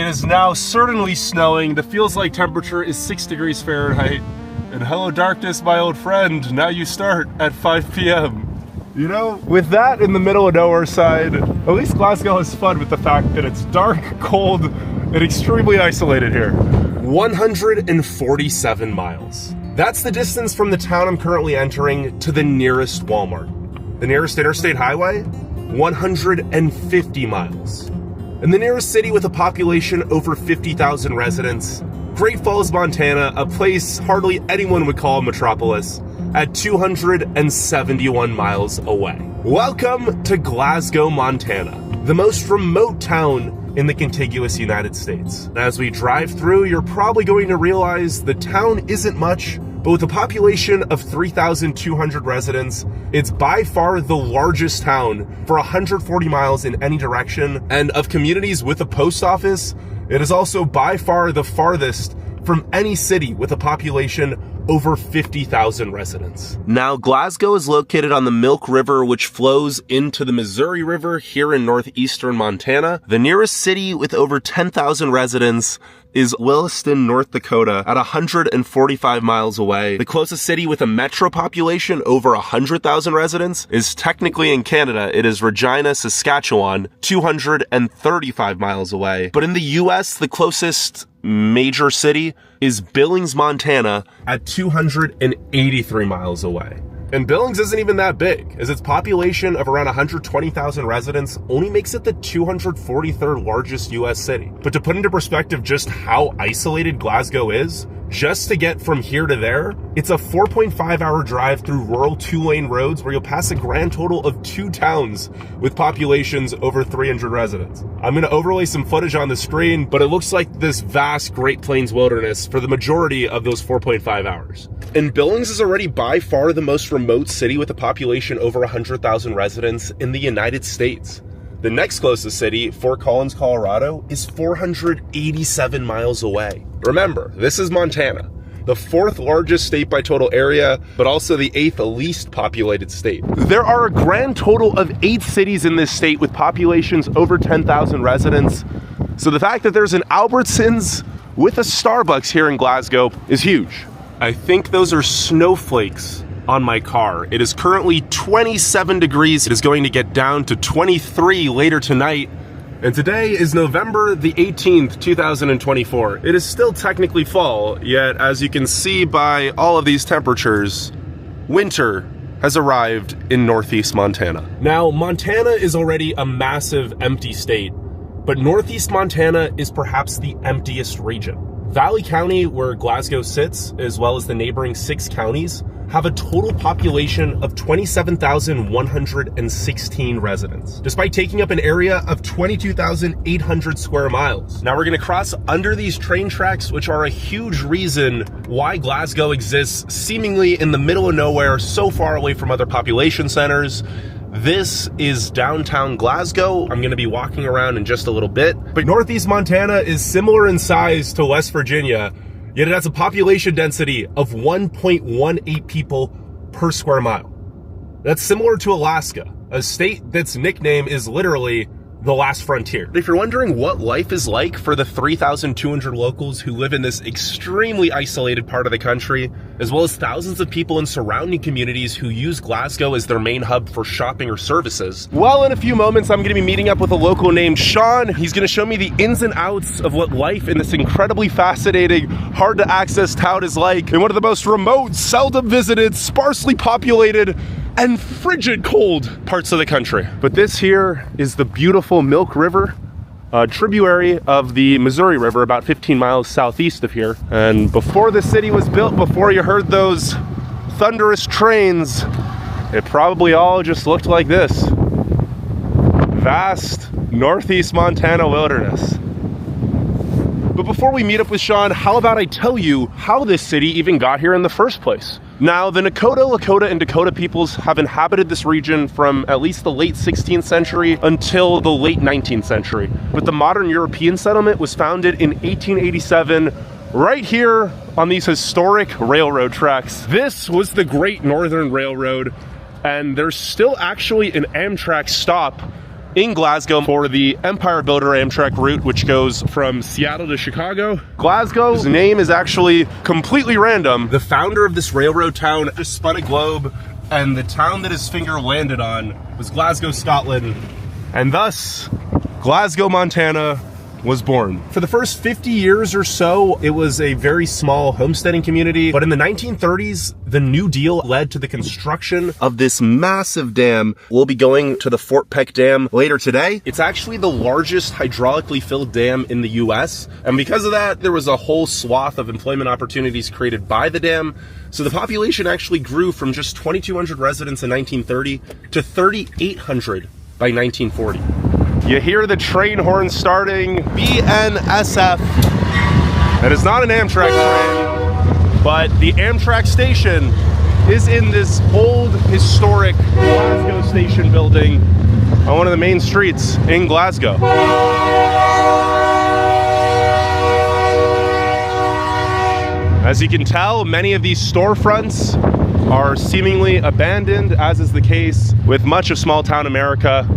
is now certainly snowing. The feels like temperature is 6 degrees Fahrenheit. And hello darkness, my old friend. Now you start at 5 p.m. You know, with that in the middle of nowhere side, at least Glasgow has fun with the fact that it's dark, cold, and extremely isolated here. 147 miles. That's the distance from the town I'm currently entering to the nearest Walmart. The nearest Interstate Highway, 150 miles. And the nearest city with a population over 50,000 residents, Great Falls, Montana, a place hardly anyone would call a metropolis, at 271 miles away. Welcome to Glasgow, Montana, the most remote town in the contiguous United States. As we drive through, you're probably going to realize the town isn't much, but with a population of 3,200 residents, it's by far the largest town for 140 miles in any direction, and of communities with a post office, it is also by far the farthest from any city with a population over 50,000 residents. Now, Glasgow is located on the Milk River, which flows into the Missouri River here in northeastern Montana. The nearest city with over 10,000 residents is Williston, North Dakota, at 145 miles away. The closest city with a metro population over 100,000 residents is technically in Canada. It is Regina, Saskatchewan, 235 miles away. But in the US, the closest major city is Billings, Montana, at 283 miles away. And Billings isn't even that big, as its population of around 120,000 residents only makes it the 243rd largest US city. But to put into perspective just how isolated Glasgow is, just to get from here to there, it's a 4.5-hour drive through rural 2-lane roads where you'll pass a grand total of 2 towns with populations over 300 residents. I'm going to overlay some footage on the screen, but it looks like this vast Great Plains wilderness for the majority of those 4.5 hours. And Billings is already by far the most remote city with a population over 100,000 residents in the United States. The next closest city, Fort Collins, Colorado, is 487 miles away. Remember, this is Montana, the 4th largest state by total area, but also the 8th least populated state. There are a grand total of 8 cities in this state with populations over 10,000 residents. So the fact that there's an Albertsons with a Starbucks here in Glasgow is huge. I think those are snowflakes on my car. It is currently 27 degrees. It is going to get down to 23 later tonight. And today is November the 18th, 2024. It is still technically fall, yet as you can see by all of these temperatures, winter has arrived in Northeast Montana. Now, Montana is already a massive empty state, but Northeast Montana is perhaps the emptiest region. Valley County, where Glasgow sits, as well as the neighboring 6 counties, have a total population of 27,116 residents, despite taking up an area of 22,800 square miles. Now we're gonna cross under these train tracks, which are a huge reason why Glasgow exists seemingly in the middle of nowhere, so far away from other population centers. This is downtown Glasgow. I'm gonna be walking around in just a little bit, but Northeast Montana is similar in size to West Virginia, yet it has a population density of 1.18 people per square mile. That's similar to Alaska, a state that's nickname is literally the last frontier. If you're wondering what life is like for the 3,200 locals who live in this extremely isolated part of the country, as well as thousands of people in surrounding communities who use Glasgow as their main hub for shopping or services, well, in a few moments, I'm gonna be meeting up with a local named Sean. He's gonna show me the ins and outs of what life in this incredibly fascinating, hard to access town is like in one of the most remote, seldom visited, sparsely populated, and frigid cold parts of the country. But this here is the beautiful Milk River, a tributary of the Missouri River, about 15 miles southeast of here. And before the city was built, before you heard those thunderous trains, it probably all just looked like this. Vast Northeast Montana wilderness. But before we meet up with Sean, how about I tell you how this city even got here in the first place? Now, the Nakota, Lakota, and Dakota peoples have inhabited this region from at least the late 16th century until the late 19th century. But the modern European settlement was founded in 1887 right here on these historic railroad tracks. This was the Great Northern Railroad, and there's still actually an Amtrak stop in Glasgow for the Empire Builder Amtrak route, which goes from Seattle to Chicago. Glasgow's name is actually completely random. The founder of this railroad town just spun a globe, and the town that his finger landed on was Glasgow, Scotland, and thus Glasgow, Montana was born. For the first 50 years or so, it was a very small homesteading community, but in the 1930s, the New Deal led to the construction of this massive dam. We'll be going to the Fort Peck Dam later today. It's actually the largest hydraulically filled dam in the US, and because of that, there was a whole swath of employment opportunities created by the dam. So the population actually grew from just 2,200 residents in 1930 to 3,800 by 1940. You hear the train horn starting, BNSF. That is not an Amtrak train, but the Amtrak station is in this old historic Glasgow station building on one of the main streets in Glasgow. As you can tell, many of these storefronts are seemingly abandoned, as is the case with much of small town America.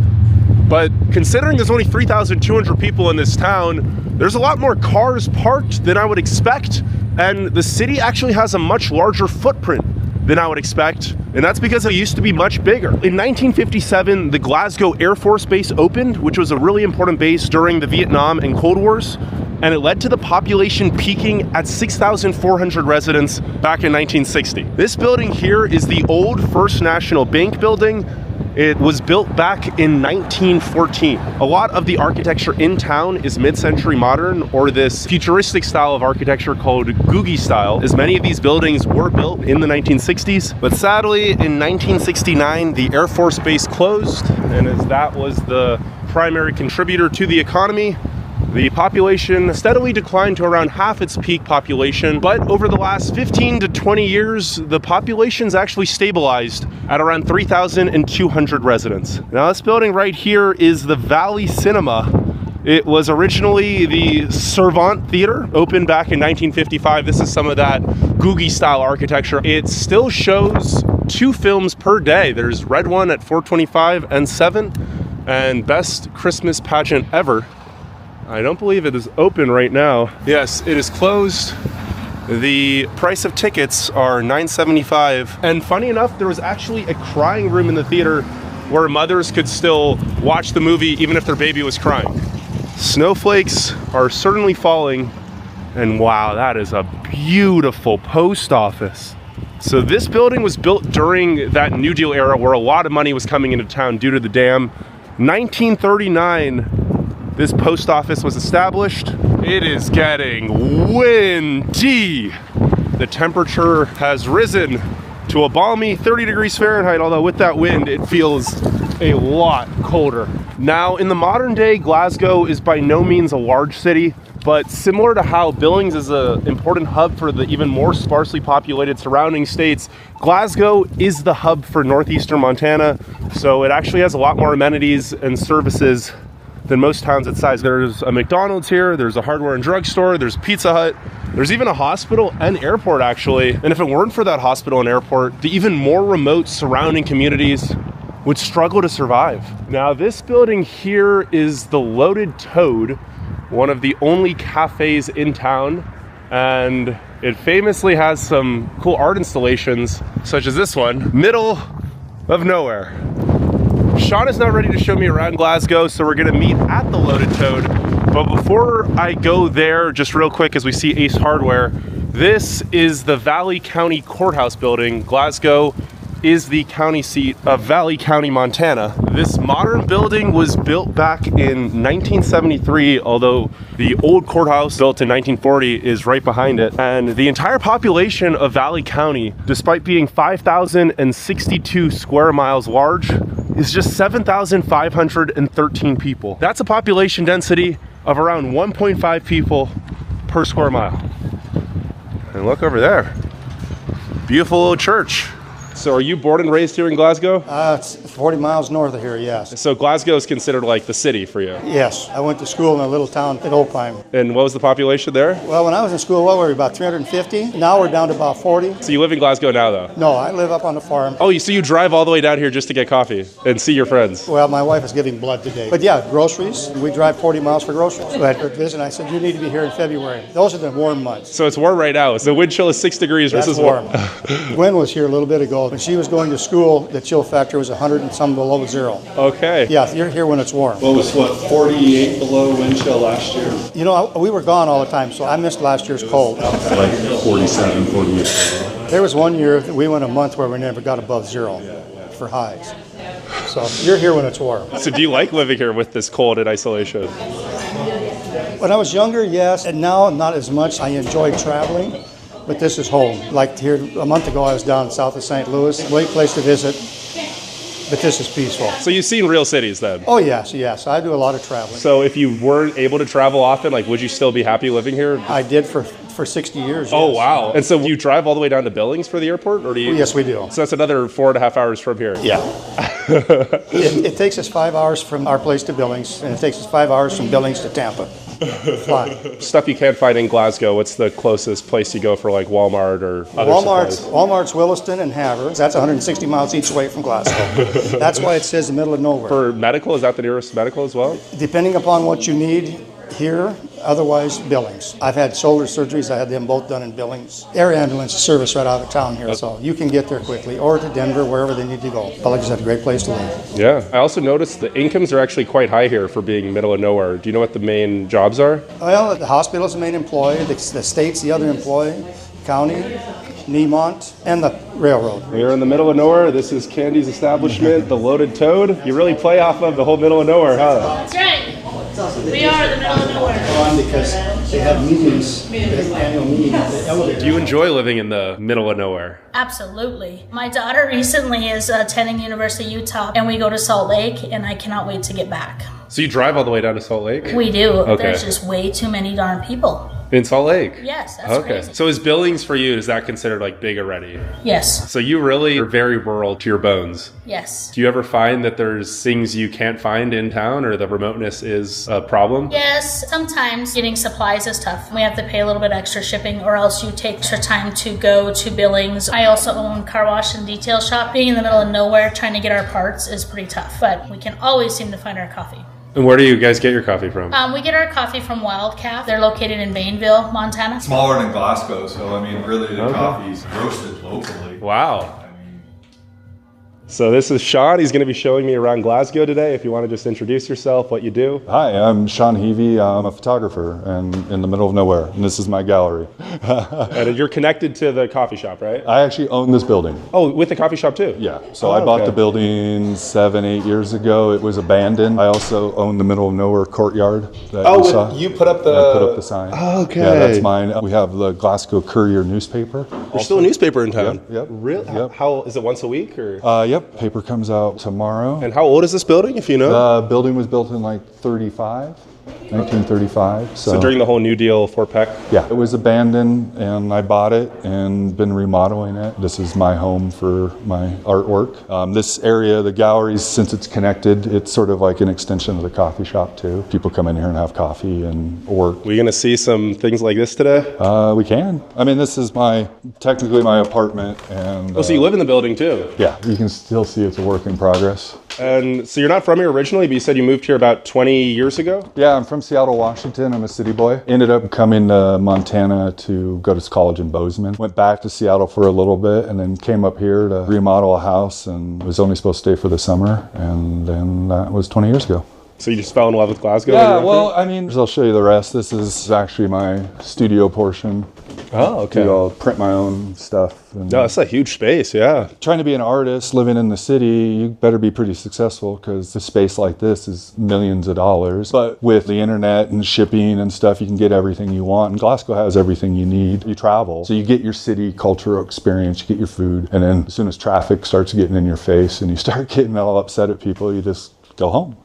But considering there's only 3,200 people in this town, there's a lot more cars parked than I would expect, and the city actually has a much larger footprint than I would expect, and that's because it used to be much bigger. In 1957, the Glasgow Air Force Base opened, which was a really important base during the Vietnam and Cold Wars, and it led to the population peaking at 6,400 residents back in 1960. This building here is the old First National Bank building. It was built back in 1914. A lot of the architecture in town is mid-century modern, or this futuristic style of architecture called Googie style, as many of these buildings were built in the 1960s. But sadly, in 1969, the Air Force Base closed, and as that was the primary contributor to the economy, the population steadily declined to around half its peak population, but over the last 15 to 20 years, the population's actually stabilized at around 3,200 residents. Now, this building right here is the Valley Cinema. It was originally the Servant Theater, opened back in 1955. This is some of that Googie style architecture. It still shows 2 films per day. There's Red One at 4:25 and 7, and Best Christmas Pageant Ever. I don't believe it is open right now. Yes, it is closed. The price of tickets are $9.75. And funny enough, there was actually a crying room in the theater where mothers could still watch the movie even if their baby was crying. Snowflakes are certainly falling. And wow, that is a beautiful post office. So this building was built during that New Deal era where a lot of money was coming into town due to the dam. 1939, this post office was established. It is getting windy. The temperature has risen to a balmy 30 degrees Fahrenheit, although with that wind, it feels a lot colder. Now, in the modern day, Glasgow is by no means a large city, but similar to how Billings is an important hub for the even more sparsely populated surrounding states, Glasgow is the hub for Northeastern Montana, so it actually has a lot more amenities and services than most towns its size. There's a McDonald's here, there's a hardware and drugstore, there's Pizza Hut, there's even a hospital and airport actually. And if it weren't for that hospital and airport, the even more remote surrounding communities would struggle to survive. Now, this building here is the Loaded Toad, one of the only cafes in town, and it famously has some cool art installations, such as this one, middle of nowhere. Sean is not ready to show me around Glasgow, so we're gonna meet at the Loaded Toad. But before I go there, just real quick, as we see Ace Hardware, this is the Valley County Courthouse building. Glasgow is the county seat of Valley County, Montana. This modern building was built back in 1973, although the old courthouse built in 1940 is right behind it. And the entire population of Valley County, despite being 5,062 square miles large, is just 7,513 people. That's a population density of around 1.5 people per square mile. And look over there. Beautiful little church. So are you born and raised here in Glasgow? It's 40 miles north of here, yes. So Glasgow is considered like the city for you? Yes. I went to school in a little town at Opheim. And what was the population there? Well, when I was in school, what were we, about 350? Now we're down to about 40. So you live in Glasgow now, though? No, I live up on the farm. Oh, so you drive all the way down here just to get coffee and see your friends? Well, my wife is giving blood today. But yeah, groceries. We drive 40 miles for groceries. So I had her visit, I said, you need to be here in February. Those are the warm months. So it's warm right now. The wind chill is 6 degrees. That's warm. Gwen was here a little bit ago. When she was going to school, the chill factor was 100 and some below zero. Okay. Yeah, you're here when it's warm. What was 48 below wind chill last year? You know, we were gone all the time, so I missed last year's cold. Like 47, 48. There was one year that we went a month where we never got above zero for highs. So you're here when it's warm. So do you like living here with this cold and isolation? When I was younger, yes, and now not as much. I enjoy traveling. But this is home. Like here, a month ago, I was down south of St. Louis. Great place to visit, but this is peaceful. So you've seen real cities then? Oh, yes. I do a lot of traveling. So if you weren't able to travel often, like, would you still be happy living here? I did for 60 years, yes. Oh, wow. And so you drive all the way down to Billings for the airport? Or do you? Yes, we do. So that's another 4.5 hours from here? Yeah. It takes us 5 hours from our place to Billings, and it takes us 5 hours from Billings to Tampa. Fly. Stuff you can't find in Glasgow, what's the closest place you go for like Walmart or other supplies? Walmart's Williston and Havre. That's 160 miles each way from Glasgow. That's why it says the middle of nowhere. For medical, is that the nearest medical as well? Depending upon what you need here, otherwise Billings. I've had shoulder surgeries. I had them both done in Billings. Air ambulance service right out of town here, so you can get there quickly, or to Denver, wherever they need to go. Billings is a great place to live. Yeah. I also noticed the incomes are actually quite high here for being middle of nowhere. Do you know what the main jobs are? Well, the hospital is the main employee, the state's the other employee, county, Niemont, and the railroad. We're in the middle of nowhere. This is Candy's establishment, the Loaded Toad. You really play off of the whole middle of nowhere, huh? That's right. We are the middle of nowhere. Because they have meetings, they have annual meetings at the elevator. Do you enjoy living in the middle of nowhere? Absolutely. My daughter recently is attending University of Utah, and we go to Salt Lake, and I cannot wait to get back. So you drive all the way down to Salt Lake? We do. Okay. There's just way too many darn people. In Salt Lake? Yes, that's crazy. So is Billings for you, is that considered like big already? Yes. So you really are very rural to your bones. Yes. Do you ever find that there's things you can't find in town or the remoteness is a problem? Yes, sometimes getting supplies is tough. We have to pay a little bit extra shipping, or else you take extra time to go to Billings. I also own car wash and detail shop. Being in the middle of nowhere trying to get our parts is pretty tough, but we can always seem to find our coffee. And where do you guys get your coffee from? We get our coffee from Wildcat. They're located in Bainville, Montana. Smaller than Glasgow, so I mean, really the coffee's roasted locally. Wow. So this is Sean. He's going to be showing me around Glasgow today. If you want to just introduce yourself, what you do. Hi, I'm Sean Heavey. I'm a photographer and in the middle of nowhere, and this is my gallery. And you're connected to the coffee shop, right? I actually own this building. Oh, with the coffee shop too? Yeah, so I bought the building 7-8 years ago. It was abandoned. I also own the middle of nowhere courtyard that you saw. You put up the... I put up the sign. Oh, okay. Yeah, that's mine. We have the Glasgow Courier newspaper. There's still a newspaper in town? Yep. Really? Yep. How, is it once a week or? Yep, paper comes out tomorrow. And how old is this building, if you know? The building was built in like 1935. So during the whole New Deal Fort Peck? Yeah, it was abandoned and I bought it and been remodeling it. This is my home for my artwork. This area, the galleries, since it's connected, it's sort of like an extension of the coffee shop too. People come in here and have coffee and work. We gonna see some things like this today? We can. I mean, this is technically my apartment. And so you live in the building too? Yeah, you can still see it's a work in progress. And so you're not from here originally, but you said you moved here about 20 years ago? Yeah, I'm from Seattle, Washington. I'm a city boy. Ended up coming to Montana to go to college in Bozeman. Went back to Seattle for a little bit and then came up here to remodel a house and was only supposed to stay for the summer. And then that was 20 years ago. So you just fell in love with Glasgow? Yeah, well, I mean, I'll show you the rest. This is actually my studio portion. Oh, okay. I'll print my own stuff. No, it's a huge space, yeah. Trying to be an artist, living in the city, you better be pretty successful because a space like this is millions of dollars. But with the internet and shipping and stuff, you can get everything you want. And Glasgow has everything you need. You travel, so you get your city cultural experience, you get your food. And then as soon as traffic starts getting in your face and you start getting all upset at people, you just go home.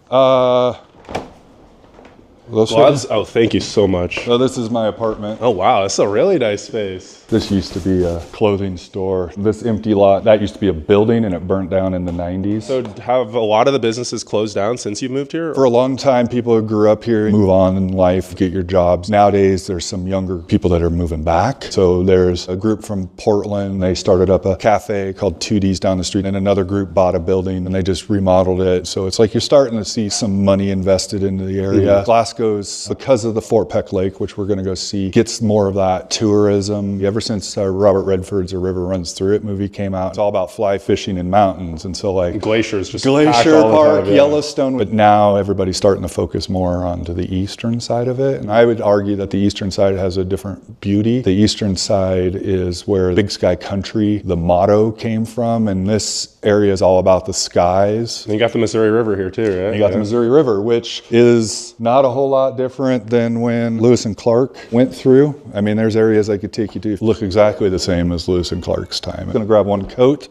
Oh, thank you so much. So this is my apartment. Oh, wow. That's a really nice space. This used to be a clothing store. This empty lot, that used to be a building and it burnt down in the 90s. So have a lot of the businesses closed down since you moved here? For a long time, people who grew up here move on in life, get your jobs. Nowadays, there's some younger people that are moving back. So there's a group from Portland. They started up a cafe called 2Ds down the street, and another group bought a building and they just remodeled it. So it's like you're starting to see some money invested into the area. Glasgow's, because of the Fort Peck Lake, which we're going to go see, gets more of that tourism. Ever since Robert Redford's A River Runs Through It movie came out, it's all about fly fishing in mountains. And so like Glaciers just Glacier Park, Yellowstone. But now everybody's starting to focus more onto the eastern side of it. And I would argue that the eastern side has a different beauty. The eastern side is where Big Sky Country, the motto, came from. And this area is all about the skies. And you got the Missouri River here too, right? And you got the Missouri River, which is not a whole lot different than when Lewis and Clark went through. I mean, there's areas I could take you to look exactly the same as Lewis and Clark's time. I'm gonna grab one coat.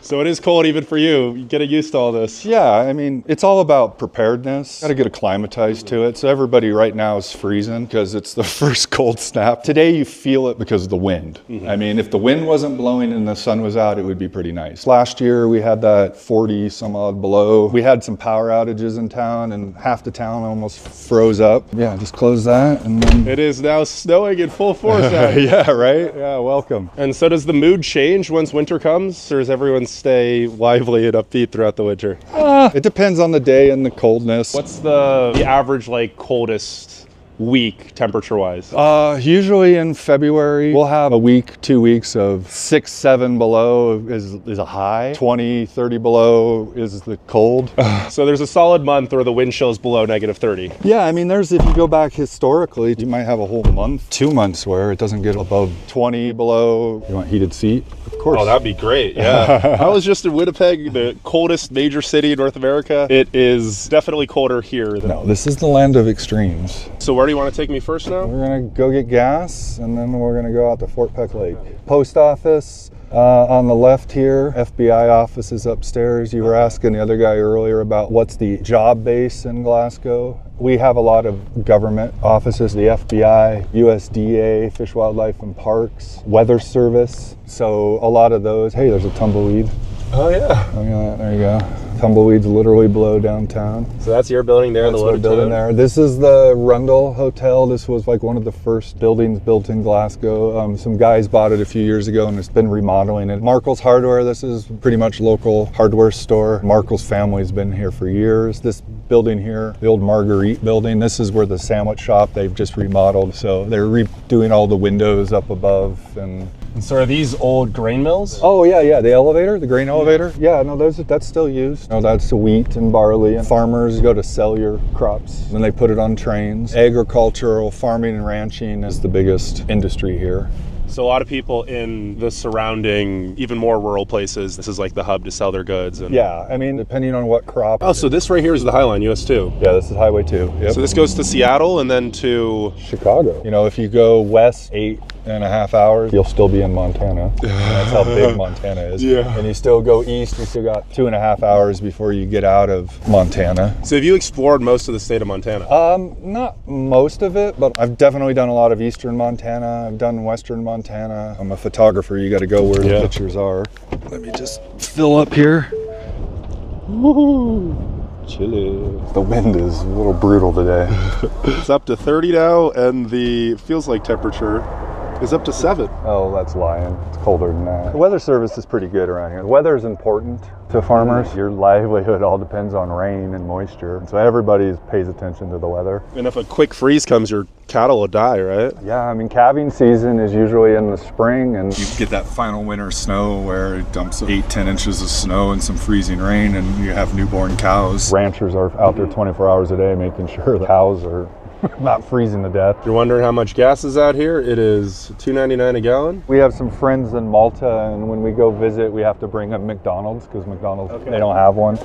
So it is cold even for you. You get used to all this. Yeah, I mean, it's all about preparedness. Got to get acclimatized to it. So everybody right now is freezing because it's the first cold snap. Today you feel it because of the wind. I mean, if the wind wasn't blowing and the sun was out, it would be pretty nice. Last year we had that 40 some odd below. We had some power outages in town and half the town almost froze up. Yeah, just close that and then... It is now snowing in full force out. Yeah, right? Yeah, welcome. And so does the mood change once winter comes, or is everyone stay lively and upbeat throughout the winter? It depends on the day and the coldness. What's the average like coldest week temperature wise? Usually in February we'll have a week, 2 weeks of 6, 7 below is a high. 20, 30 below is the cold. So there's a solid month where the wind chill's below -30. Yeah, I mean, if you go back historically, you might have a whole month, 2 months where it doesn't get above 20 below. You want heated seat? Of course. Oh, that'd be great. Yeah. I was just in Winnipeg, the coldest major city in North America. It is definitely colder here than... No, this is the land of extremes. So where do you want to take me first now? We're gonna go get gas and then we're gonna go out to Fort Peck Lake. Post office on the left here, FBI office is upstairs. You were asking the other guy earlier about what's the job base in Glasgow. We have a lot of government offices, the FBI, USDA, Fish, Wildlife and Parks, Weather Service. So a lot of those, hey, there's a tumbleweed. Oh yeah. Oh yeah, there you go. Tumbleweeds literally blow downtown. So that's your building there, that's the loaded building there. This is the Rundle Hotel. This was like one of the first buildings built in Glasgow. Some guys bought it a few years ago and it's been remodeling it. Markle's Hardware, this is pretty much local hardware store. Markle's family's been here for years. This building here, the old Marguerite building, this is where the sandwich shop, they've just remodeled. So they're redoing all the windows up above. And so are these old grain mills? Oh yeah, the elevator, the grain elevator. Yeah, no, that's still used. No, that's the wheat and barley. And farmers go to sell your crops, and then they put it on trains. Agricultural, farming and ranching is the biggest industry here. So a lot of people in the surrounding, even more rural places, this is like the hub to sell their goods. And... Yeah, I mean, depending on what crop. Oh, so this right here is the Highline, US 2. Yeah, this is Highway 2. Yep. So this goes to Seattle and then to... Chicago. You know, if you go west 8.5 hours, you'll still be in Montana. That's how big Montana is. Yeah. And you still go east, you still got 2.5 hours before you get out of Montana. So have you explored most of the state of Montana? Not most of it, but I've definitely done a lot of eastern Montana. I've done western Montana. I'm a photographer, you got to go where the pictures are. Let me just fill up here. Woohoo! Chilly. The wind is a little brutal today. It's up to 30 now, and the feels like temperature is up to 7. Oh, that's lying. It's colder than that. The weather service is pretty good around here. The weather is important to farmers. Your livelihood all depends on rain and moisture. So everybody pays attention to the weather. And if a quick freeze comes, your cattle will die, right? Yeah, I mean, calving season is usually in the spring, and you get that final winter snow where it dumps 8-10 inches of snow and some freezing rain, and you have newborn cows. Ranchers are out there 24 hours a day making sure the cows are not freezing to death. You're wondering how much gas is out here? It is $2.99 a gallon. We have some friends in Malta, and when we go visit, we have to bring up McDonald's because McDonald's, they don't have one.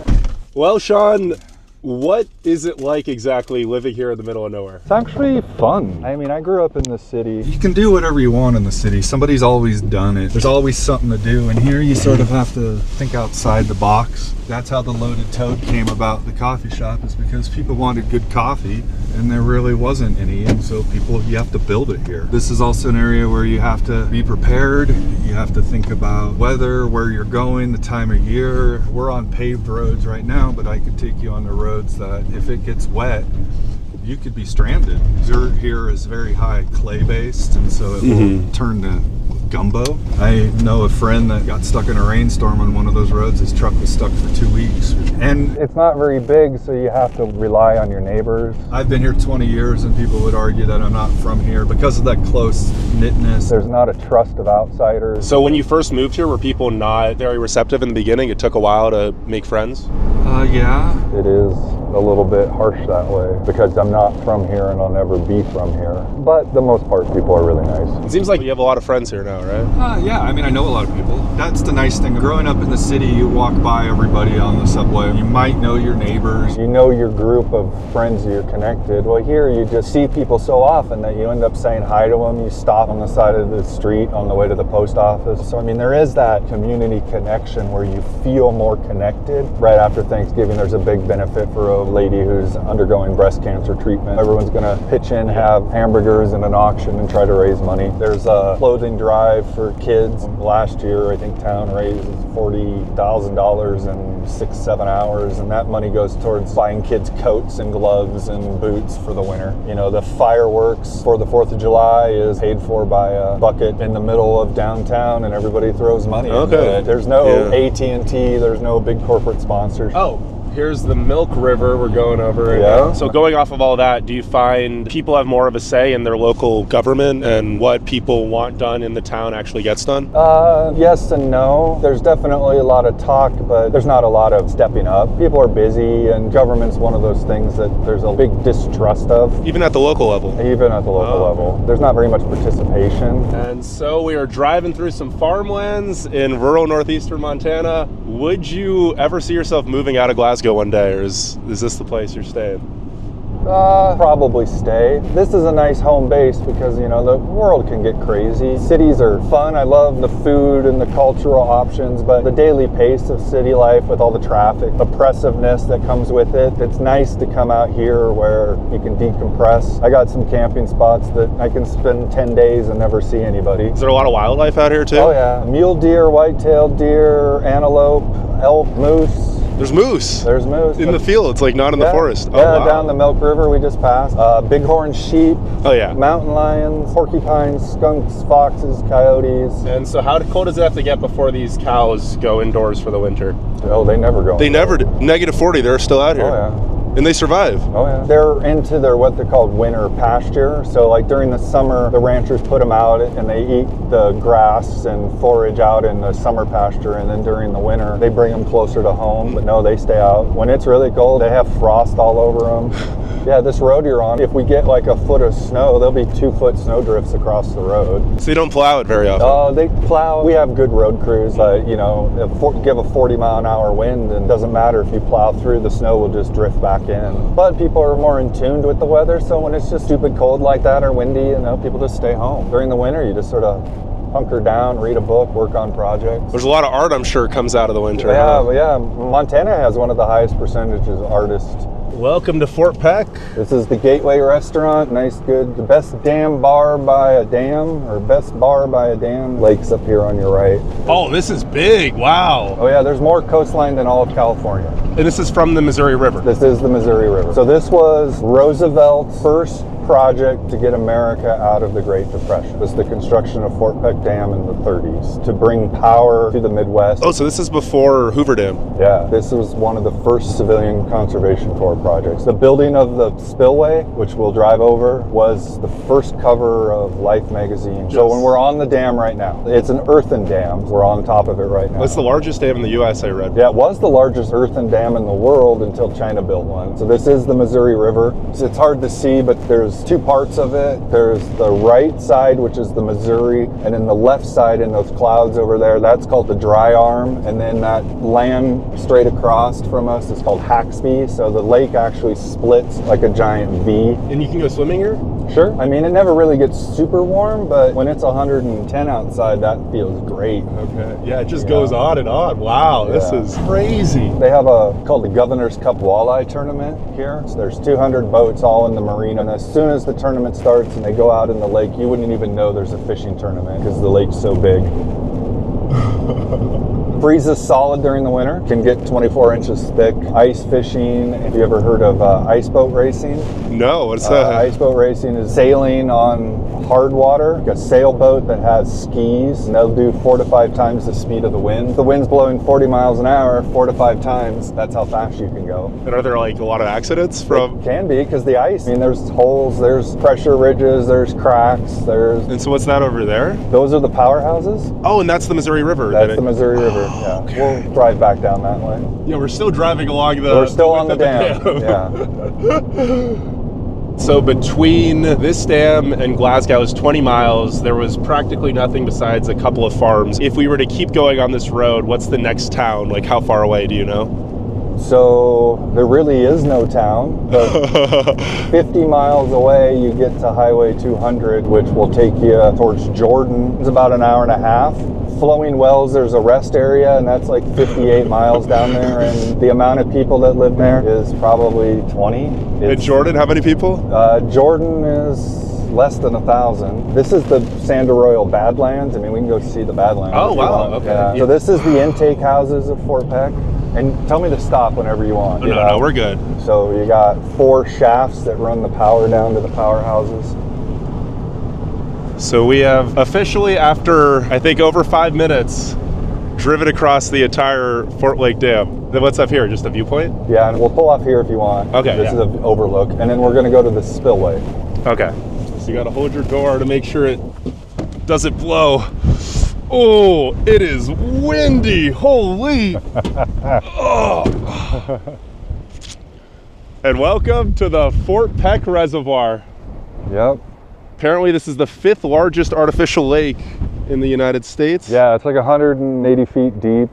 Well, Sean, what is it like exactly living here in the middle of nowhere? It's actually fun. I mean, I grew up in the city. You can do whatever you want in the city. Somebody's always done it. There's always something to do. And here you sort of have to think outside the box. That's how the Loaded Toad came about, the coffee shop, is because people wanted good coffee and there really wasn't any, and so you have to build it here. This is also an area where you have to be prepared. You have to think about weather, where you're going, the time of year. We're on paved roads right now, but I could take you on the roads that if it gets wet, you could be stranded. Dirt here is very high clay based, and so it will turn to gumbo. I know a friend that got stuck in a rainstorm on one of those roads. His truck was stuck for 2 weeks. And it's not very big, so you have to rely on your neighbors. I've been here 20 years, and people would argue that I'm not from here because of that close-knitness. There's not a trust of outsiders. So when you first moved here, were people not very receptive in the beginning? It took a while to make friends? Yeah. It is a little bit harsh that way because I'm not from here and I'll never be from here. But the most part, people are really nice. It seems like you have a lot of friends here now, right? Yeah, I mean, I know a lot of people. That's the nice thing. Growing up in the city, you walk by everybody on the subway. You might know your neighbors. You know your group of friends you're connected. Well, here you just see people so often that you end up saying hi to them. You stop on the side of the street on the way to the post office. So, I mean, there is that community connection where you feel more connected. Right after Thanksgiving, there's a big benefit for a lady who's undergoing breast cancer treatment. Everyone's going to pitch in, have hamburgers and an auction and try to raise money. There's a clothing drive for kids. Last year, I think town raised $40,000 in 6-7 hours, and that money goes towards buying kids coats and gloves and boots for the winter. You know, the fireworks for the 4th of July is paid for by a bucket in the middle of downtown, and everybody throws money into it. There's no AT&T, there's no big corporate sponsors. Oh, here's the Milk River we're going over. Yeah. So going off of all that, do you find people have more of a say in their local government and what people want done in the town actually gets done? Yes and no. There's definitely a lot of talk, but there's not a lot of stepping up. People are busy, and government's one of those things that there's a big distrust of. Even at the local level? Even at the local level. There's not very much participation. And so we are driving through some farmlands in rural northeastern Montana. Would you ever see yourself moving out of Glasgow one day, or is this the place you're staying? Probably stay. This is a nice home base because, you know, the world can get crazy. Cities are fun. I love the food and the cultural options, but the daily pace of city life with all the traffic, oppressiveness that comes with it, it's nice to come out here where you can decompress. I got some camping spots that I can spend 10 days and never see anybody. Is there a lot of wildlife out here too? Oh yeah. Mule deer, white-tailed deer, antelope, elk, moose. There's moose. There's moose. In the field. It's like not in the forest. Oh, yeah, wow. Down the Milk River we just passed. Bighorn sheep. Oh, yeah. Mountain lions, porcupines, skunks, foxes, coyotes. And so how cold does it have to get before these cows go indoors for the winter? Oh, they never go. They never do. -40. They're still out here. Oh, yeah. And they survive. Oh yeah. They're into their what they call winter pasture. So like during the summer, the ranchers put them out and they eat the grass and forage out in the summer pasture. And then during the winter, they bring them closer to home. But no, they stay out. When it's really cold, they have frost all over them. Yeah, this road you're on, if we get like a foot of snow, there'll be 2-foot snow drifts across the road. So you don't plow it very often? Oh, they plow. We have good road crews, but you know, give a 40-mile-an-hour wind and it doesn't matter if you plow through, the snow will just drift back in. But people are more in tune with the weather, so when it's just stupid cold like that or windy, you know, people just stay home. During the winter, you just sort of hunker down, read a book, work on projects. There's a lot of art, I'm sure, comes out of the winter. Yeah, huh? yeah. Montana has one of the highest percentages of artists. Welcome to Fort Peck. This is the Gateway Restaurant. Nice, good. The best damn bar by a dam, or best bar by a dam. Lake's up here on your right. Oh, this is big. Wow. Oh yeah, there's more coastline than all of California. And this is from the Missouri River. This is the Missouri River. So this was Roosevelt's first project to get America out of the Great Depression. This is the construction of Fort Peck Dam in the 30s to bring power to the Midwest. Oh, so this is before Hoover Dam. Yeah, this was one of the first civilian conservation corps projects. The building of the spillway, which we'll drive over, was the first cover of Life magazine. So when we're on the dam right now, it's an earthen dam. We're on top of it right now. It's the largest dam in the U.S., I read. Yeah, it was the largest earthen dam in the world until China built one. So this is the Missouri River. It's hard to see, but there's two parts of it. There's the right side, which is the Missouri, and then the left side in those clouds over there, that's called the dry arm. And then that land straight across from us is called Haxby. So the lake actually splits like a giant V. And you can go swimming here? Sure. I mean, it never really gets super warm, but when it's 110 outside, that feels great. Okay. Yeah, it just goes on and on. Wow, this is crazy. They have called the Governor's Cup Walleye Tournament here. So there's 200 boats all in the marina, and as soon as the tournament starts and they go out in the lake, you wouldn't even know there's a fishing tournament because the lake's so big. Freezes solid during the winter, can get 24 inches thick. Ice fishing. Have you ever heard of ice boat racing? No, what's that? Ice boat racing is sailing on hard water, a sailboat that has skis, and they'll do 4 to 5 times the speed of the wind. The wind's blowing 40 miles an hour, 4 to 5 times. That's how fast you can go. And are there like a lot of accidents from? It can be, because the ice, I mean, there's holes, there's pressure ridges, there's cracks, And so what's that over there? Those are the powerhouses. Oh, and that's the Missouri River. That's the Missouri River. Yeah, okay. We'll drive back down that way. Yeah, we're still driving along the. We're still on the dam. Yeah. So between this dam and Glasgow is 20 miles. There was practically nothing besides a couple of farms. If we were to keep going on this road, what's the next town? Like, how far away do you know? So there really is no town, but 50 miles away you get to Highway 200, which will take you towards Jordan. It's about an hour and a half. Flowing Wells, there's a rest area, and that's like 58 miles down there, and the amount of people that live there is probably 20. In Jordan, how many people? Jordan is less than 1,000. This is the Sand Arroyo Badlands. I mean, we can go see the Badlands. Oh, wow. Okay. Yeah. So this is the intake houses of Fort Peck. And tell me to stop whenever you want. No, we're good. So you got 4 shafts that run the power down to the powerhouses. So we have officially, after I think over 5 minutes, driven across the entire Fort Lake Dam. Then what's up here? Just a viewpoint? Yeah, and we'll pull off here if you want. Okay. This is an overlook, and then we're going to go to the spillway. Okay. So you got to hold your door to make sure it doesn't blow. Oh, it is windy. Holy. Oh. And welcome to the Fort Peck Reservoir. Yep. Apparently this is the 5th largest artificial lake in the United States. Yeah, it's like 180 feet deep.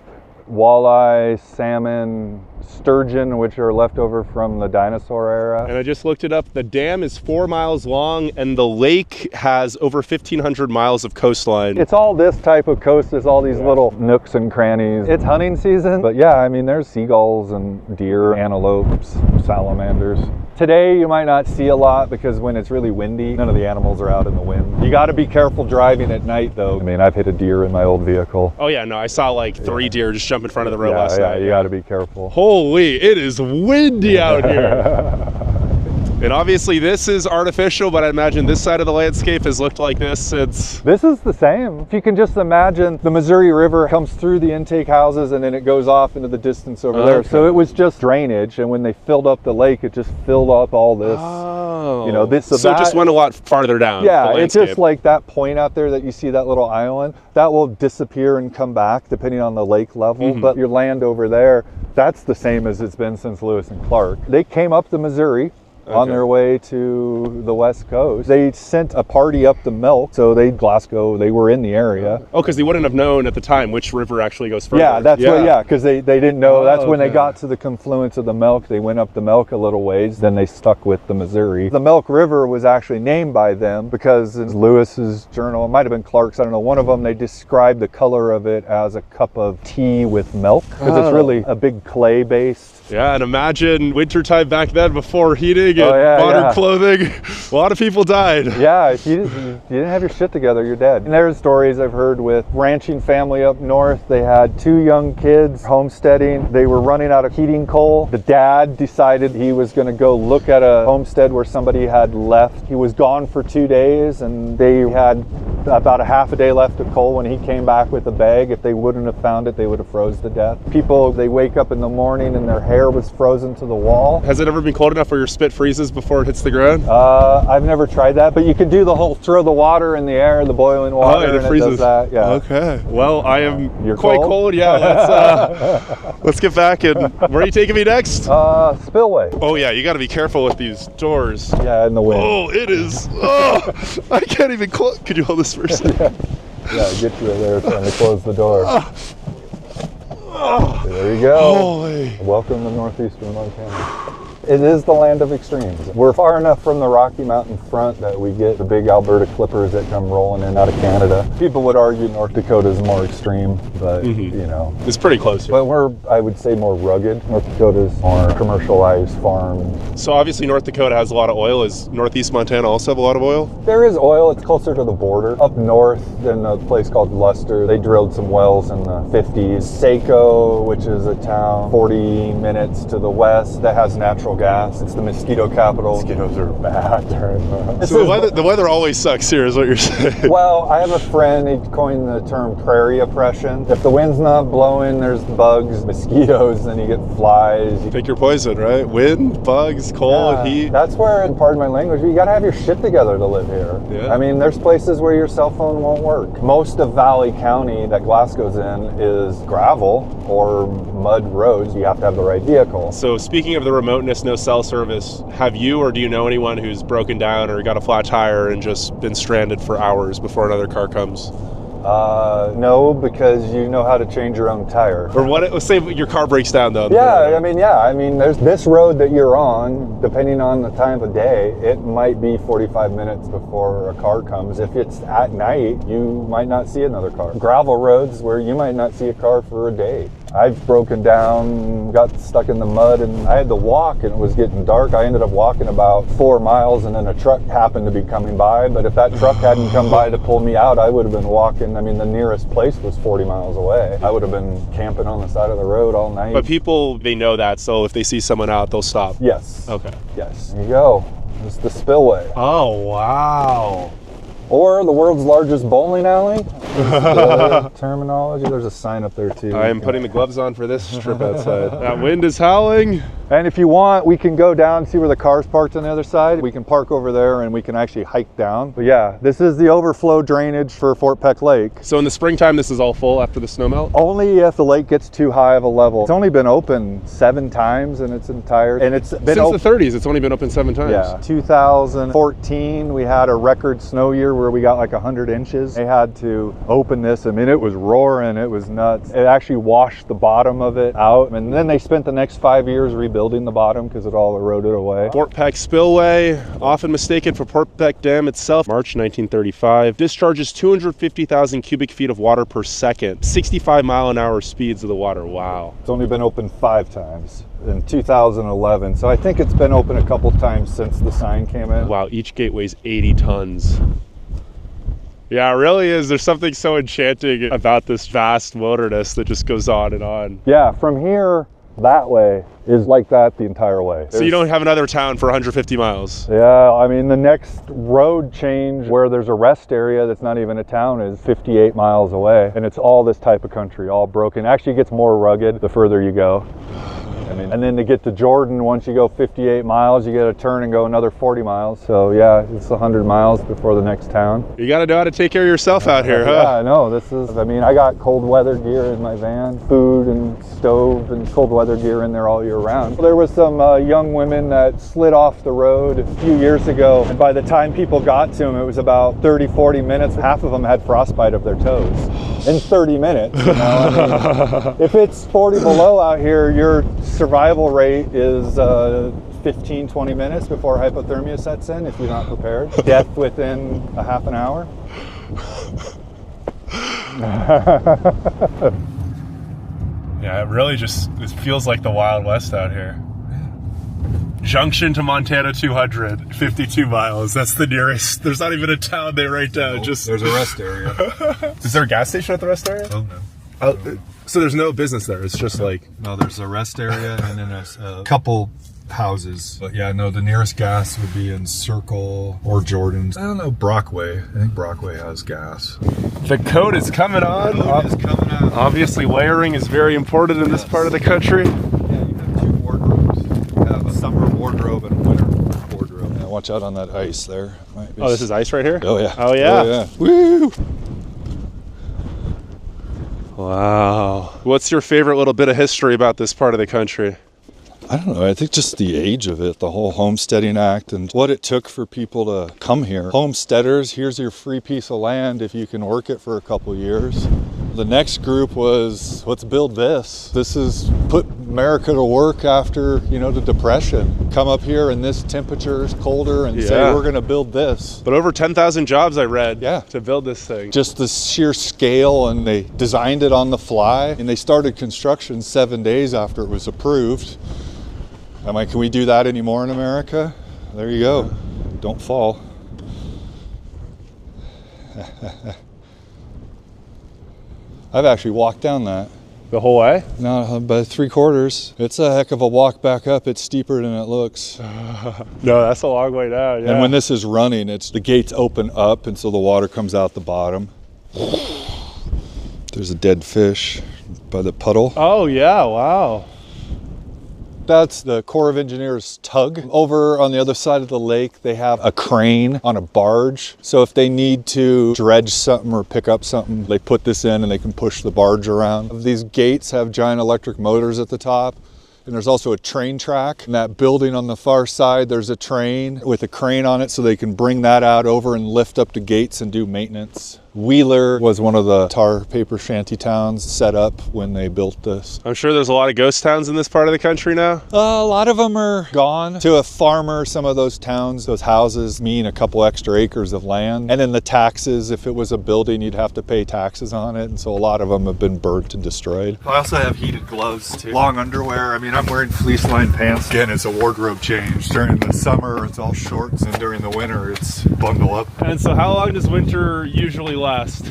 Walleye, salmon, sturgeon, which are left over from the dinosaur era. And I just looked it up. The dam is 4 miles long, and the lake has over 1,500 miles of coastline. It's all this type of coast. There's all these little nooks and crannies. It's hunting season, but yeah, I mean, there's seagulls and deer, antelopes, salamanders. Today, you might not see a lot because when it's really windy, none of the animals are out in the wind. You got to be careful driving at night, though. I mean, I've hit a deer in my old vehicle. Oh yeah, no, I saw like 3 deer just jump in front of the road last night. Yeah, you got to be careful. Holy, it is windy out here. And obviously this is artificial, but I imagine this side of the landscape has looked like this since... This is the same. If you can just imagine, the Missouri River comes through the intake houses and then it goes off into the distance over there. So it was just drainage, and when they filled up the lake, it just filled up all this. Oh. You know, this. So it just went a lot farther down. Yeah, it's just like that point out there that you see, that little island, that will disappear and come back depending on the lake level. But your land over there, that's the same as it's been since Lewis and Clark. They came up the Missouri on their way to the West Coast. They sent a party up the Milk, so Glasgow, they were in the area. Oh, because they wouldn't have known at the time which river actually goes further. Yeah, that's because they didn't know. That's when they got to the confluence of the Milk. They went up the Milk a little ways, then they stuck with the Missouri. The Milk River was actually named by them because in Lewis's journal, it might have been Clark's, I don't know, one of them, they described the color of it as a cup of tea with milk, because it's really a big clay-based. Yeah, and imagine wintertime back then before heating and modern clothing. A lot of people died. Yeah, if you didn't have your shit together, you're dead. And there's stories I've heard with ranching family up north. They had 2 young kids homesteading. They were running out of heating coal. The dad decided he was going to go look at a homestead where somebody had left. He was gone for 2 days, and they had about a half a day left of coal when he came back with a bag. If they wouldn't have found it, they would have froze to death. People, they wake up in the morning and their hair was frozen to the wall. Has it ever been cold enough where your spit freezes before it hits the ground? I've never tried that, but you can do the whole throw the water in the air, the boiling water, and it freezes. Does that. Yeah. Okay. Well, I am You're quite cold. Yeah. Let's get back. And where are you taking me next? Spillway. Oh yeah, you got to be careful with these doors. Yeah, in the wind. Oh, it is. Oh, I can't even close. Could you hold this for a second? Yeah, get you there trying to close the door. There you go. Holy. Welcome to Northeastern Montana. It is the land of extremes. We're far enough from the Rocky Mountain front that we get the big Alberta clippers that come rolling in out of Canada. People would argue North Dakota is more extreme, but you know. It's pretty close here. But we're, I would say, more rugged. North Dakota's more commercialized farm. So obviously North Dakota has a lot of oil. Is Northeast Montana also have a lot of oil? There is oil. It's closer to the border. Up north in a place called Luster, they drilled some wells in the 50s. Saco, which is a town 40 minutes to the west that has natural gas. It's the mosquito capital. Mosquitoes are bad during So the weather always sucks here is what you're saying. Well, I have a friend, he coined the term prairie oppression. If the wind's not blowing, there's bugs, mosquitoes, then you get flies. Pick your poison, right? Wind, bugs, cold, heat. That's where, pardon my language, you gotta have your shit together to live here. Yeah. I mean, there's places where your cell phone won't work. Most of Valley County that Glasgow's in is gravel or mud roads. You have to have the right vehicle. So speaking of the remoteness, no cell service, have you or do you know anyone who's broken down or got a flat tire and just been stranded for hours before another car comes? No, because you know how to change your own tire. Or what? Let's say your car breaks down though. Yeah, I mean, there's this road that you're on, depending on the time of day, it might be 45 minutes before a car comes. If it's at night, you might not see another car. Gravel roads where you might not see a car for a day. I've broken down, got stuck in the mud, and I had to walk, and it was getting dark. I ended up walking about 4 miles, and then a truck happened to be coming by. But if that truck hadn't come by to pull me out, I would have been walking. I mean, the nearest place was 40 miles away. I would have been camping on the side of the road all night. But people, they know that, so if they see someone out, they'll stop. Yes. Okay. Yes. There you go. It's the spillway. Oh, wow. Or the world's largest bowling alley. The terminology. There's a sign up there too. I am putting the gloves on for this trip outside. That wind is howling. And if you want, we can go down, see where the car's parked on the other side. We can park over there and we can actually hike down. But yeah, this is the overflow drainage for Fort Peck Lake. So in the springtime, this is all full after the snow melt? Only if the lake gets too high of a level. It's only been open 7 times in its entire, and it's been since the 30s, it's only been open 7 times. Yeah, 2014, we had a record snow year where we got like 100 inches. They had to open this. I mean, it was roaring, it was nuts. It actually washed the bottom of it out, and then they spent the next 5 years rebuilding the bottom because it all eroded away. Fort Peck Spillway, often mistaken for Fort Peck Dam itself, March 1935, discharges 250,000 cubic feet of water per second, 65-mile-an-hour speeds of the water. Wow. It's only been open 5 times. In 2011, so I think it's been open a couple times since the sign came in. Wow, each gate weighs 80 tons. Yeah, it really is. There's something so enchanting about this vast wilderness that just goes on and on. Yeah, from here that way is like that the entire way. So you don't have another town for 150 miles? Yeah, I mean, the next road change where there's a rest area that's not even a town is 58 miles away. And it's all this type of country, all broken. Actually, it gets more rugged the further you go. I mean, and then to get to Jordan, once you go 58 miles, you get a turn and go another 40 miles. So yeah, it's 100 miles before the next town. You got to know how to take care of yourself out here, huh? Yeah, I know. I mean, I got cold weather gear in my van, food and stove and cold weather gear in there all year round. There was some young women that slid off the road a few years ago. And by the time people got to them, it was about 30, 40 minutes. Half of them had frostbite of their toes in 30 minutes. You know? I mean, if it's 40 below out here, your survival rate is 15, 20 minutes before hypothermia sets in if you're not prepared. Death within a half an hour. Yeah, it really it feels like the Wild West out here. Junction to Montana 200, 52 miles. That's the nearest. There's not even a town they write down. Nope, there's a rest area. Is there a gas station at the rest area? Oh, no. So there's no business there. It's just like... No, there's a rest area and then a couple houses. But yeah, no, the nearest gas would be in Circle or Jordan's. I don't know, Brockway. I think Brockway has gas. The coat is coming on. The coat is coming out. Obviously, layering is very important in this part of the country. Yeah, you have 2 wardrobes. You have a summer wardrobe and a winter wardrobe. Yeah, watch out on that ice there. Oh, this is ice right here? Oh, yeah. Oh, yeah. Oh, yeah. Woo! Wow. What's your favorite little bit of history about this part of the country? I don't know. I think just the age of it, the whole Homesteading Act and what it took for people to come here. Homesteaders, here's your free piece of land if you can work it for a couple years. The next group was, let's build this. This is put America to work after, the Depression. Come up here and this temperature is colder and say, we're going to build this. But over 10,000 jobs I read Yeah. to build this thing. Just the sheer scale, and they designed it on the fly, and they started construction 7 days after it was approved. I'm like, can we do that anymore in America? There you go. Don't fall. I've actually walked down that. The whole way? No, by 3/4. It's a heck of a walk back up. It's steeper than it looks. No, that's a long way down, yeah. And when this is running, the gates open up, and so the water comes out the bottom. There's a dead fish by the puddle. Oh, yeah, wow. That's the Corps of Engineers tug. Over on the other side of the lake, they have a crane on a barge. So if they need to dredge something or pick up something, they put this in and they can push the barge around. These gates have giant electric motors at the top. And there's also a train track. In that building on the far side, there's a train with a crane on it so they can bring that out over and lift up the gates and do maintenance. Wheeler was one of the tar paper shanty towns set up when they built this. I'm sure there's a lot of ghost towns in this part of the country now. A lot of them are gone. To a farmer, some of those towns, those houses mean a couple extra acres of land. And then the taxes, if it was a building, you'd have to pay taxes on it. And so a lot of them have been burnt and destroyed. I also have heated gloves too. Long underwear. I mean, I'm wearing fleece lined pants. Again, it's a wardrobe change. During the summer, it's all shorts. And during the winter, it's bundle up. And so how long does winter usually last?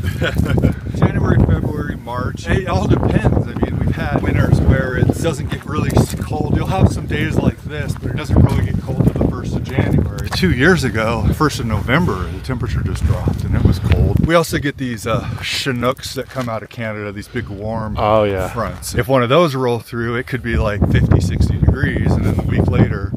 January, February, March. It all depends. I mean, we've had winters where it doesn't get really cold. You'll have some days like this, but it doesn't really get cold till the 1st of January. 2 years ago, 1st of November, the temperature just dropped and it was cold. We also get these Chinooks that come out of Canada, these big warm fronts. If one of those roll through, it could be like 50, 60 degrees, and then a week later,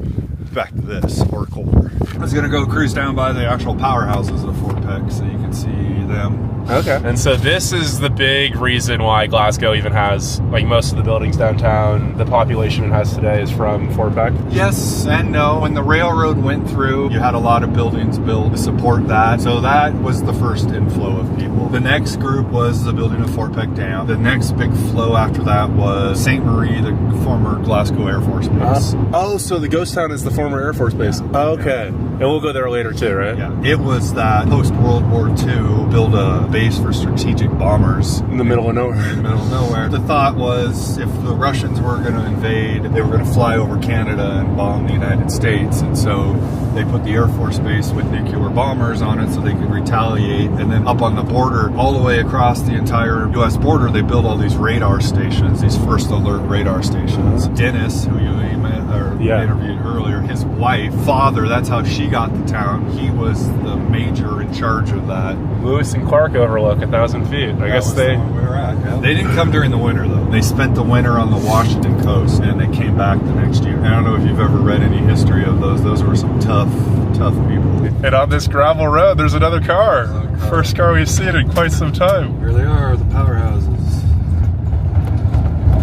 back to this or colder. I was gonna go cruise down by the actual powerhouses of Fort Peck so you can see them. Okay. And so this is the big reason why Glasgow even has, like, most of the buildings downtown, the population it has today is from Fort Peck? Yes and no. When the railroad went through, you had a lot of buildings built to support that. So that was the first inflow of people. The next group was the building of Fort Peck Dam. The next big flow after that was St. Marie, the former Glasgow Air Force Base. Oh, so the ghost town is the former Air Force Base. Yeah. Okay. And we'll go there later too, right? Yeah. It was that post-World War II, build a base for strategic bombers. In the middle of nowhere. In the middle of nowhere. The thought was if the Russians were going to invade, they were going to fly over Canada and bomb the United States. And so they put the Air Force Base with nuclear bombers on it so they could retaliate. And then up on the border, all the way across the entire U.S. border, they built all these radar stations, these first alert radar stations. Dennis, who you interviewed earlier, his wife, father, that's how she got the town. He was the major in charge of that. Lewis and Clark overlook 1,000 feet. I guess they... we were at, yeah. They didn't come during the winter, though. They spent the winter on the Washington coast, and they came back the next year. I don't know if you've ever read any history of those. Those were some tough people. And on this gravel road, there's another car. First car we've seen in quite some time. Here they are, the powerhouses.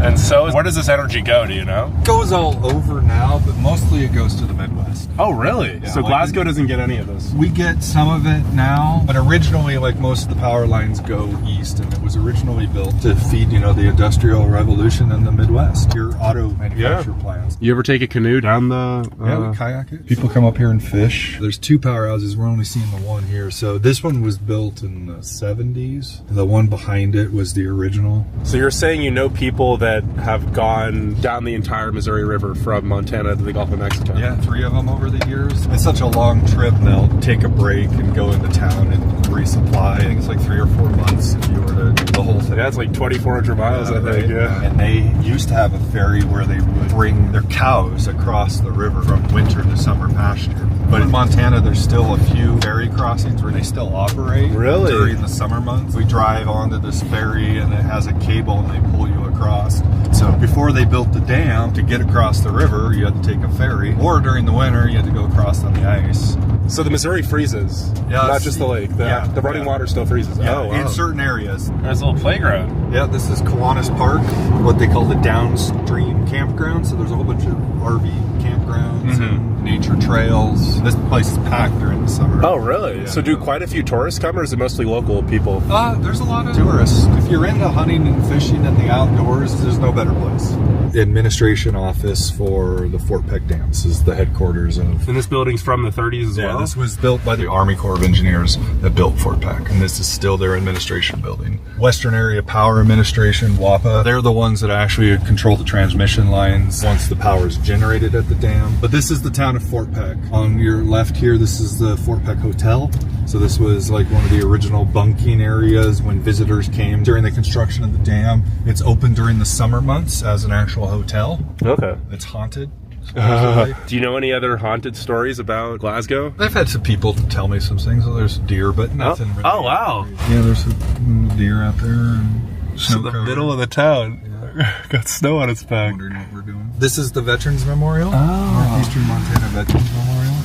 And so, where does this energy go, do you know? It goes all over now, but mostly it goes to the Midwest. Oh, really? Yeah, so Glasgow doesn't get any of this? We get some of it now, but originally, like, most of the power lines go east, and it was originally built to feed, the Industrial Revolution in the Midwest, your auto manufacturer plants. You ever take a canoe down the... Yeah, we kayak it. People come up here and fish. There's 2 powerhouses. We're only seeing the one here. So this one was built in the 70s. The one behind it was the original. So you're saying you know people that have gone down the entire Missouri River from Montana to the Gulf of Mexico? Yeah, 3 of them over the years. It's such a long trip, they'll take a break and go into town and resupply. I think it's like 3 or 4 months if you were to do the whole thing. Yeah, it's like 2,400 miles, I think, right? yeah. And they used to have a ferry where they would bring their cows across the river from winter to summer pasture. But in Montana, there's still a few ferry crossings where they still operate. Really? During the summer months. We drive onto this ferry and it has a cable and they pull you across. So before they built the dam, to get across the river, you had to take a ferry. Or during the winter, you had to go across on the ice. So the Missouri freezes, not just the lake. The running water still freezes. Yeah, oh, wow. In certain areas. There's a little playground. Yeah, this is Kiwanis Park, what they call the downstream campground. So there's a whole bunch of RV campgrounds campgrounds and nature trails. This place is packed during the summer. Oh, really? Yeah. So do quite a few tourists come, or is it mostly local people? There's a lot of tourists. If you're into hunting and fishing and the outdoors, there's no better place. The administration office for the Fort Peck Dam. This is the headquarters of... And this building's from the 30s as well? This was built by the Army Corps of Engineers that built Fort Peck, and this is still their administration building. Western Area Power Administration, WAPA, they're the ones that actually control the transmission lines once the power is generated at the dam. But this is the town of Fort Peck. On your left here, this is the Fort Peck Hotel. So this was like one of the original bunking areas when visitors came during the construction of the dam. It's open during the summer months as an actual hotel. Okay. It's haunted. Do you know any other haunted stories about Glasgow? I've had some people tell me some things. There's deer, but nothing really. Oh, wow. Yeah, there's some deer out there. And Just in the middle of the town. Yeah. Got snow on its back. Wondering what we're doing. This is the Veterans Memorial. Oh. Northeastern Montana Veterans Memorial.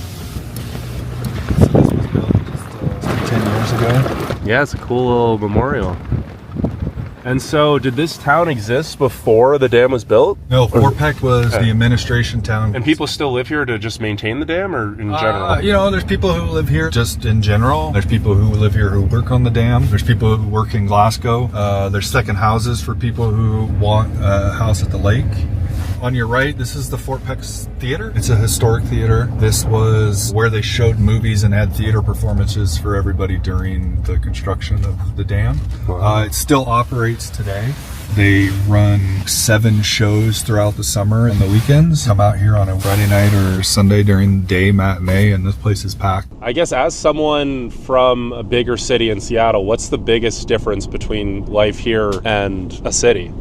So this was built just 10 years ago. Yeah, it's a cool little memorial. And so, did this town exist before the dam was built? No, Fort Peck was the administration town. And people still live here to just maintain the dam, or in general? You know, there's people who live here just in general. There's people who live here who work on the dam. There's people who work in Glasgow. There's second houses for people who want a house at the lake. On your right, this is the Fort Peck Theater. It's a historic theater. This was where they showed movies and had theater performances for everybody during the construction of the dam. Wow. It still operates today. They run 7 shows throughout the summer and the weekends. Come out here on a Friday night or Sunday during the day matinee, and this place is packed. I guess as someone from a bigger city in Seattle, what's the biggest difference between life here and a city?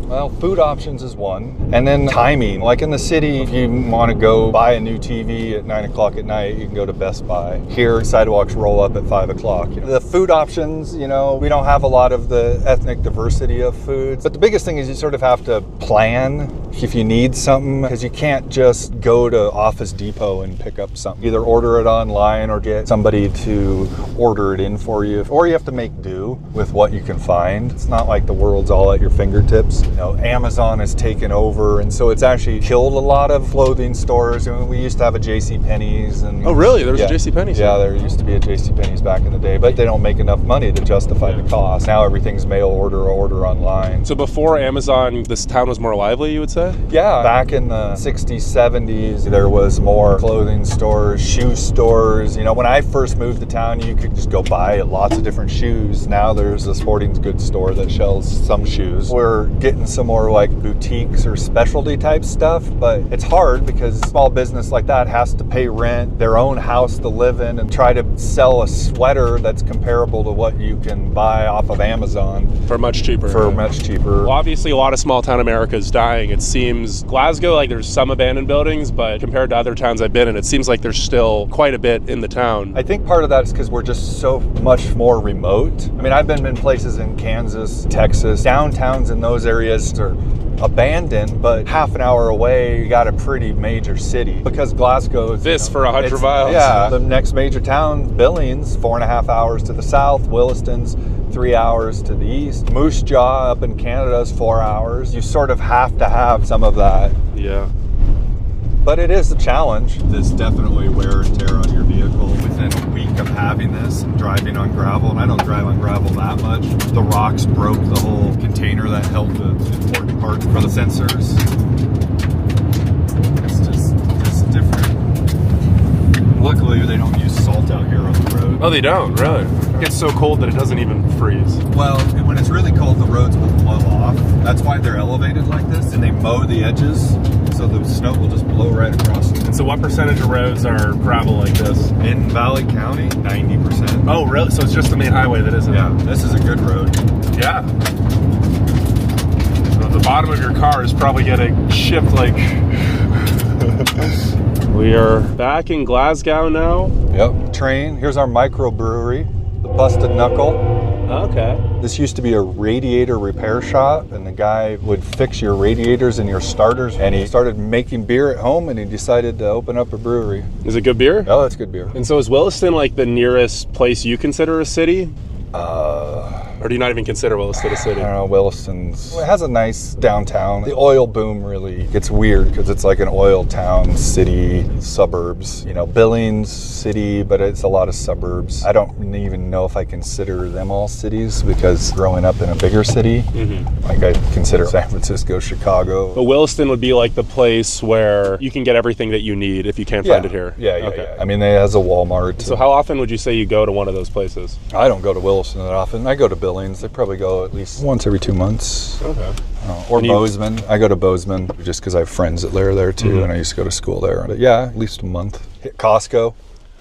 Well, food options is one. And then timing. Like in the city, if you want to go buy a new TV at 9 o'clock at night, you can go to Best Buy. Here, sidewalks roll up at 5 o'clock. You know, the food options, you know, we don't have a lot of the ethnic diversity of foods. But the biggest thing is you sort of have to plan if you need something, because you can't just go to Office Depot and pick up something. Either order it online or get somebody to order it in for you, or you have to make do with what you can find. It's not like the world's all at your fingertips. You know, Amazon has taken over, and so it's actually killed a lot of clothing stores. I mean, we used to have a JCPenney's. And oh, really? There was a JCPenney's? Yeah, there used to be a JCPenney's back in the day, but they don't make enough money to justify the cost. Now everything's mail order or order online. So before Amazon, this town was more lively, you would say? Yeah, back in the 60s, 70s, there was more clothing stores, shoe stores. You know, when I first moved to town, you could just go buy lots of different shoes. Now there's a sporting goods store that sells some shoes. We're getting some more like boutiques or specialty type stuff, but it's hard because a small business like that has to pay rent, their own house to live in, and try to sell a sweater that's comparable to what you can buy off of Amazon. For much cheaper. For much cheaper. Well, obviously a lot of small town America is dying. It seems Glasgow, like there's some abandoned buildings, but compared to other towns I've been in, it seems like there's still quite a bit in the town. I think part of that is because we're just so much more remote. I mean, I've been in places in Kansas, Texas, downtowns in those areas are abandoned, but half an hour away you got a pretty major city. Because Glasgow is this for 100 miles. Yeah, the next major town, Billings, 4.5 hours to the south. Williston's 3 hours to the east. Moose Jaw up in Canada is 4 hours. You sort of have to have some of that. Yeah. But it is a challenge. There's definitely wear and tear on your vehicle within a week of having this and driving on gravel. And I don't drive on gravel that much. The rocks broke the whole container that held the important part for the sensors. It's just different. Luckily, they don't use salt out here on the road. Oh, they don't? Really? It gets so cold that it doesn't even freeze. Well, when it's really cold, the roads will blow off. That's why they're elevated like this, and they mow the edges, so the snow will just blow right across them. And so what percentage of roads are gravel like this? In Valley County, 90%. Oh, really? So it's just the main highway that isn't? Yeah, this is a good road. Yeah. So the bottom of your car is probably getting shipped like... We are back in Glasgow now. Yep. Train. Here's our microbrewery, the Busted Knuckle. Okay. This used to be a radiator repair shop, and the guy would fix your radiators and your starters. And he started making beer at home, and he decided to open up a brewery. Is it good beer? Oh, it's good beer. And so is Williston like the nearest place you consider a city? Or do you not even consider Williston a city? I don't know, Williston's, it has a nice downtown. The oil boom really gets weird because it's like an oil town, city, suburbs. You know, Billings, city, but it's a lot of suburbs. I don't even know if I consider them all cities because growing up in a bigger city, like I consider San Francisco, Chicago. But Williston would be like the place where you can get everything that you need if you can't find it here. Yeah. I mean, it has a Walmart. So how often would you say you go to one of those places? I don't go to Williston that often. I go to Billings. I probably go at least once every 2 months. Okay. Or Bozeman. I go to Bozeman just because I have friends that live there too, and I used to go to school there. But yeah, at least a month. Hit Costco.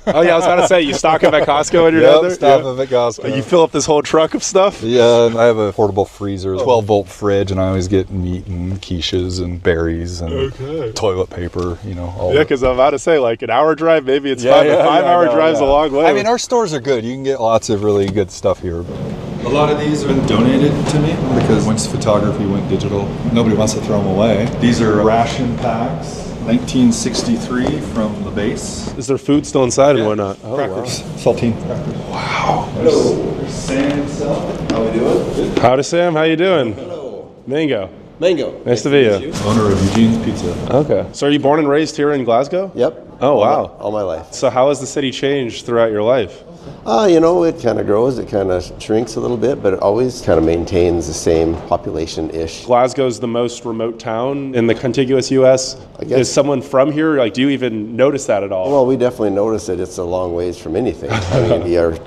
Oh yeah, I was about to say, you stock up at Costco when you're down there? Stock up at Costco. You fill up this whole truck of stuff? Yeah, and I have a portable freezer, 12-volt fridge, and I always get meat and quiches and berries and toilet paper, you know. All because I'm about to say, like an hour drive, maybe it's fine, but 5 hour drive's a long way. I mean, our stores are good. You can get lots of really good stuff here. A lot of these have been donated to me because once photography went digital, nobody wants to throw them away. These are ration packs. 1963 from the base. Is there food still inside and whatnot? Oh, crackers. Wow. Saltine crackers. Wow. Hello. There's Sam himself. How we doing? Good. Howdy, Sam. How you doing? Hello. Mango. Nice to meet you. Owner of Eugene's Pizza. Okay. So are you born and raised here in Glasgow? Yep. Oh, wow. All my life. So how has the city changed throughout your life? You know, it kind of grows, it kind of shrinks a little bit, but it always kind of maintains the same population-ish. Glasgow's the most remote town in the contiguous U.S. I guess. Is someone from here? Like, do you even notice that at all? Well, we definitely notice that it's a long ways from anything. I mean, our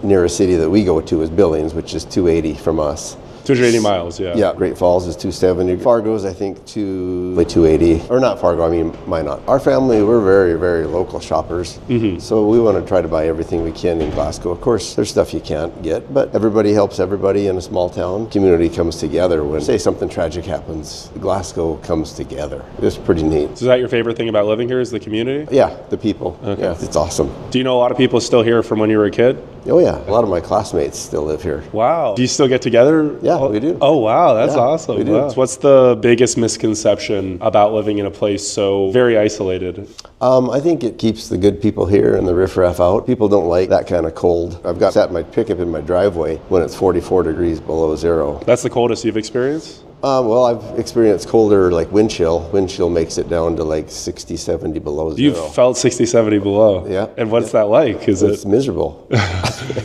nearest city that we go to is Billings, which is 280 from us. 280 miles, yeah. Yeah, Great Falls is 270. Fargo's, I think, 280. Or not Fargo, I mean Minot. Our family, we're very, very local shoppers. So we want to try to buy everything we can in Glasgow. Of course, there's stuff you can't get, but everybody helps everybody in a small town. Community comes together. When, say, something tragic happens, Glasgow comes together. It's pretty neat. So is that your favorite thing about living here is the community? Yeah, the people. Okay. Yeah, it's awesome. Do you know a lot of people still here from when you were a kid? Oh, yeah. A lot of my classmates still live here. Wow. Do you still get together? Yeah, we do. Oh, wow. That's awesome. we do. Wow. So what's the biggest misconception about living in a place so very isolated? I think it keeps the good people here and the riffraff out. People don't like that kind of cold. I've got sat my pickup in my driveway when it's 44 degrees below zero. That's the coldest you've experienced? Well, I've experienced colder, like wind chill. Wind chill makes it down to like 60, 70 below zero. You've felt 60, 70 below? Yeah. And what's that like? It's miserable.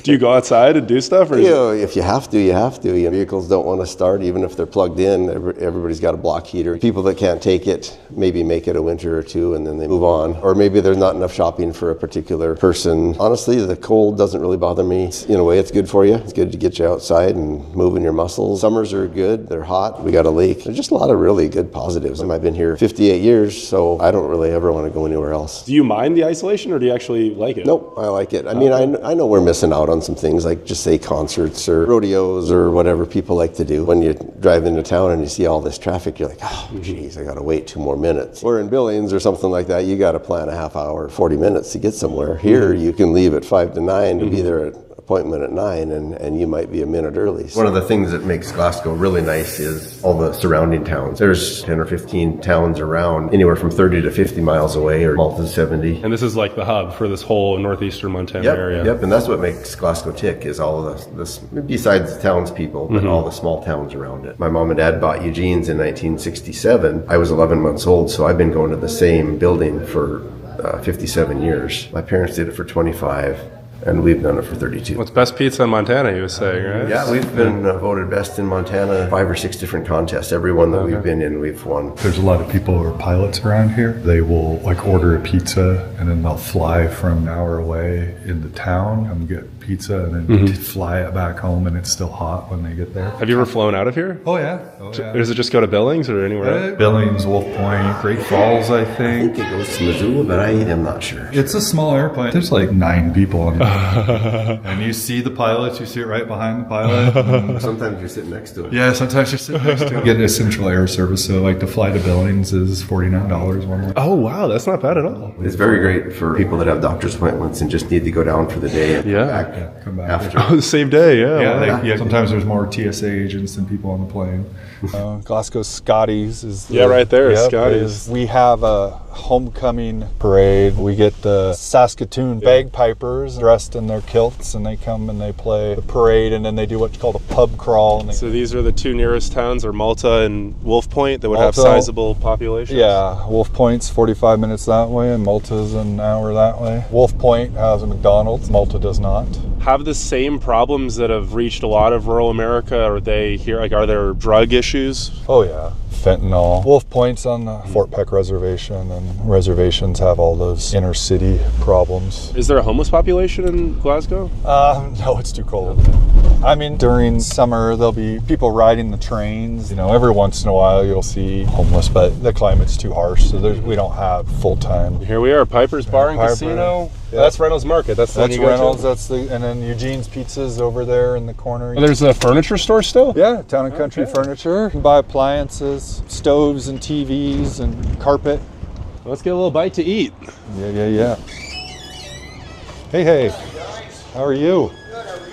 Do you go outside and do stuff? Or You know, if you have to, you have to. You know, vehicles don't want to start, even if they're plugged in. Everybody's got a block heater. People that can't take it, maybe make it a winter or two and then they move on. Or maybe there's not enough shopping for a particular person. Honestly, the cold doesn't really bother me. In a way, it's good for you. It's good to get you outside and moving your muscles. Summers are good. They're hot. We got a lake. There's just a lot of really good positives. I've been here 58 years, so I don't really ever want to go anywhere else. Do you mind the isolation or do you actually like it? Nope, I like it. I mean, I know we're missing out on some things like just say concerts or rodeos or whatever people like to do. When you drive into town and you see all this traffic, you're like, oh, geez, I got to wait 2 more minutes. Or in Billings or something like that, you got to plan a half hour, 40 minutes to get somewhere. Here, you can leave at 5 to 9 to be there at appointment at 9 and you might be a minute early. One of the things that makes Glasgow really nice is all the surrounding towns. There's 10 or 15 towns around, anywhere from 30 to 50 miles away, or Malta 70. And this is like the hub for this whole northeastern Montana area. Yep, and that's what makes Glasgow tick, is all of this, besides the townspeople, but all the small towns around it. My mom and dad bought Eugene's in 1967. I was 11 months old, so I've been going to the same building for 57 years. My parents did it for 25. And we've done it for 32. What's best pizza in Montana, you were saying, right? Yeah, we've been voted best in Montana 5 or 6 different contests. Every one that we've been in, we've won. There's a lot of people who are pilots around here. They will like order a pizza and then they'll fly from an hour away into town and get pizza and then fly it back home and it's still hot when they get there. Have you ever flown out of here? Oh yeah. Does it just go to Billings or anywhere else? Billings, Wolf Point, Great Falls, I I think. think it goes to Missoula, but I am not sure. It's a small airplane. There's like 9 people on it. And you see the pilots, you see it right behind the pilot. Sometimes you're sitting next to it. Yeah, sometimes you're sitting next to it. Getting a central air service, so like to fly to Billings is $49 one way. Oh, wow, that's not bad at all. It's very great for people that have doctor's appointments and just need to go down for the day and Come back after. Oh, the same day, Yeah, sometimes there's more TSA agents than people on the plane. Glasgow Scotty's is right there, Scotty's. We have a homecoming parade. We get the Saskatoon bagpipers dressed in their kilts, and they come and they play the parade, and then they do what's called a pub crawl. So these are the two nearest towns, are Malta and Wolf Point, that would have Malta, sizable populations? Yeah, Wolf Point's 45 minutes that way, and Malta's an hour that way. Wolf Point has a McDonald's, Malta does not. Have the same problems that have reached a lot of rural America? Are they here? Like, are there drug issues? Oh yeah, fentanyl. Wolf Point's on the Fort Peck Reservation, and reservations have all those inner city problems. Is there a homeless population in Glasgow? No, it's too cold. I mean, during summer, there'll be people riding the trains. You know, every once in a while you'll see homeless, but the climate's too harsh, so we don't have full-time. Here we are, Piper's Bar and Casino. Yeah. That's Reynolds Market. That's Reynolds. And then Eugene's Pizzas over there in the corner. Oh, there's a furniture store still? Yeah, Town and Country Furniture. You can buy appliances, stoves and TVs and carpet. Let's get a little bite to eat. Yeah. Hey. How are you?